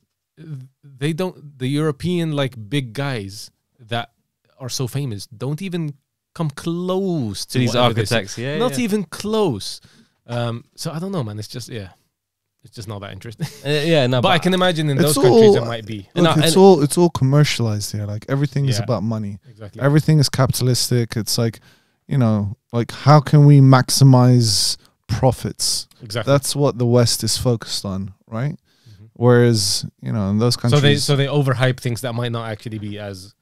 they don't. The European like big guys that are so famous don't even come close to these architects, not even close. So I don't know, man. It's just it's just not that interesting. No, but I can imagine in those countries it might be. Look, it's all commercialized here. Like everything is about money. Exactly. Everything is capitalistic. It's like, you know, like how can we maximize profits? Exactly. That's what the West is focused on, right? Whereas, you know, in those countries, so they overhype things that might not actually be as.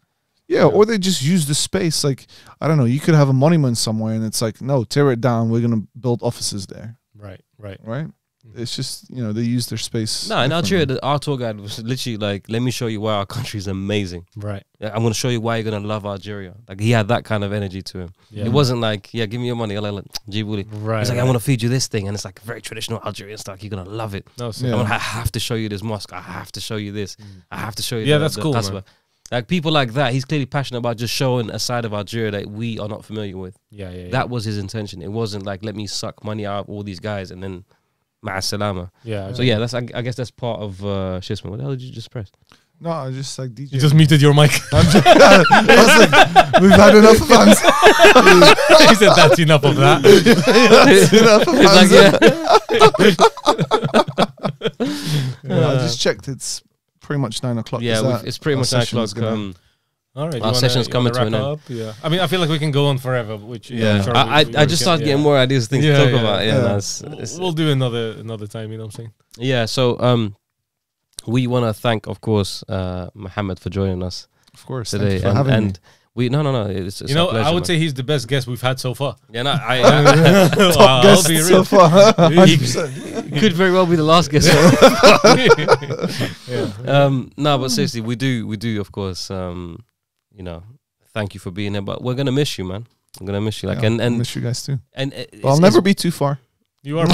Yeah, or they just use the space. Like, I don't know, you could have a monument somewhere and it's like, no, tear it down. We're going to build offices there. Right. It's just, you know, they use their space. No, in Algeria, our tour guide was literally like, let me show you why our country is amazing. Right. I'm going to show you why you're going to love Algeria. Like, he had that kind of energy to him. Yeah. It wasn't like, give me your money. Like, Djibouti. Right. He's like, I want to feed you this thing. And it's like very traditional Algerian stuff. You're going to love it. No, I have to show you this mosque. I have to show you this. I have to show you that's cool, man. Like people like that, he's clearly passionate about just showing a side of Algeria that we are not familiar with. Yeah. That was his intention. It wasn't like, let me suck money out of all these guys and then ma'a salama. Yeah. So yeah, I guess that's part of Shisman. What the hell did you just press? No, I just like DJ. You just muted your mic. I was like, we've had enough of fans. He said that's enough of that. It's like, I just checked. It's pretty much 9 o'clock. Yeah, it's pretty much 9 o'clock. All right, our session's coming to an end. Yeah, I mean, I feel like we can go on forever. Which I just started getting more ideas, things to talk about. No, we'll do another time. You know what I'm saying? Yeah. So we want to thank, of course, Mohammed for joining us. Of course, today, thank you for having me. No. It's you know, pleasure, I would say he's the best guest we've had so far. Yeah, no, top guest so far. He could very well be the last guest. No, but seriously, we do, of course. You know, thank you for being here. But we're gonna miss you, man. I'm gonna miss you. Like, and miss you guys too. And I'll never be too far. You are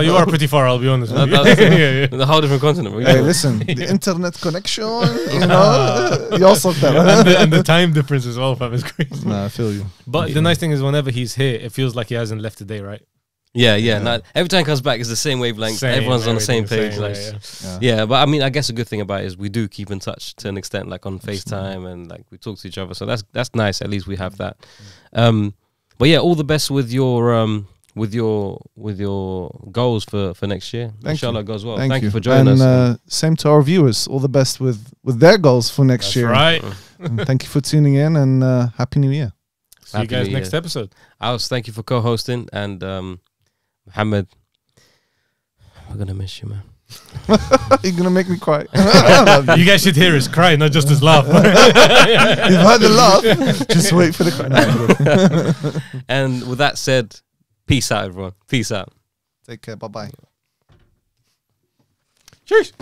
you are pretty far. I'll be honest. The whole different continent. Hey, listen, the internet connection. You know, you also that. And the time difference as well, fam, is crazy. Nah, I feel you. But the nice thing is, whenever he's here, it feels like he hasn't left today, right? Yeah. No, every time he comes back, it's the same wavelength. Everyone's on the same page. Yeah, but I mean, I guess a good thing about it is we do keep in touch to an extent, like on FaceTime, and like we talk to each other. So that's nice. At least we have that. But yeah, all the best with your goals for next year. Inshallah goes well. Thank you for joining us. And same to our viewers. All the best with their goals for next year. Right. And thank you for tuning in, and Happy New Year. See you guys next episode. Auws, thank you for co-hosting, and Mohammed, we're gonna miss you, man. You're gonna make me cry. You guys should hear us cry, not just us laugh. You've had the laugh. Just wait for the cry. And with that said, peace out, everyone. Peace out. Take care. Bye bye. Cheers.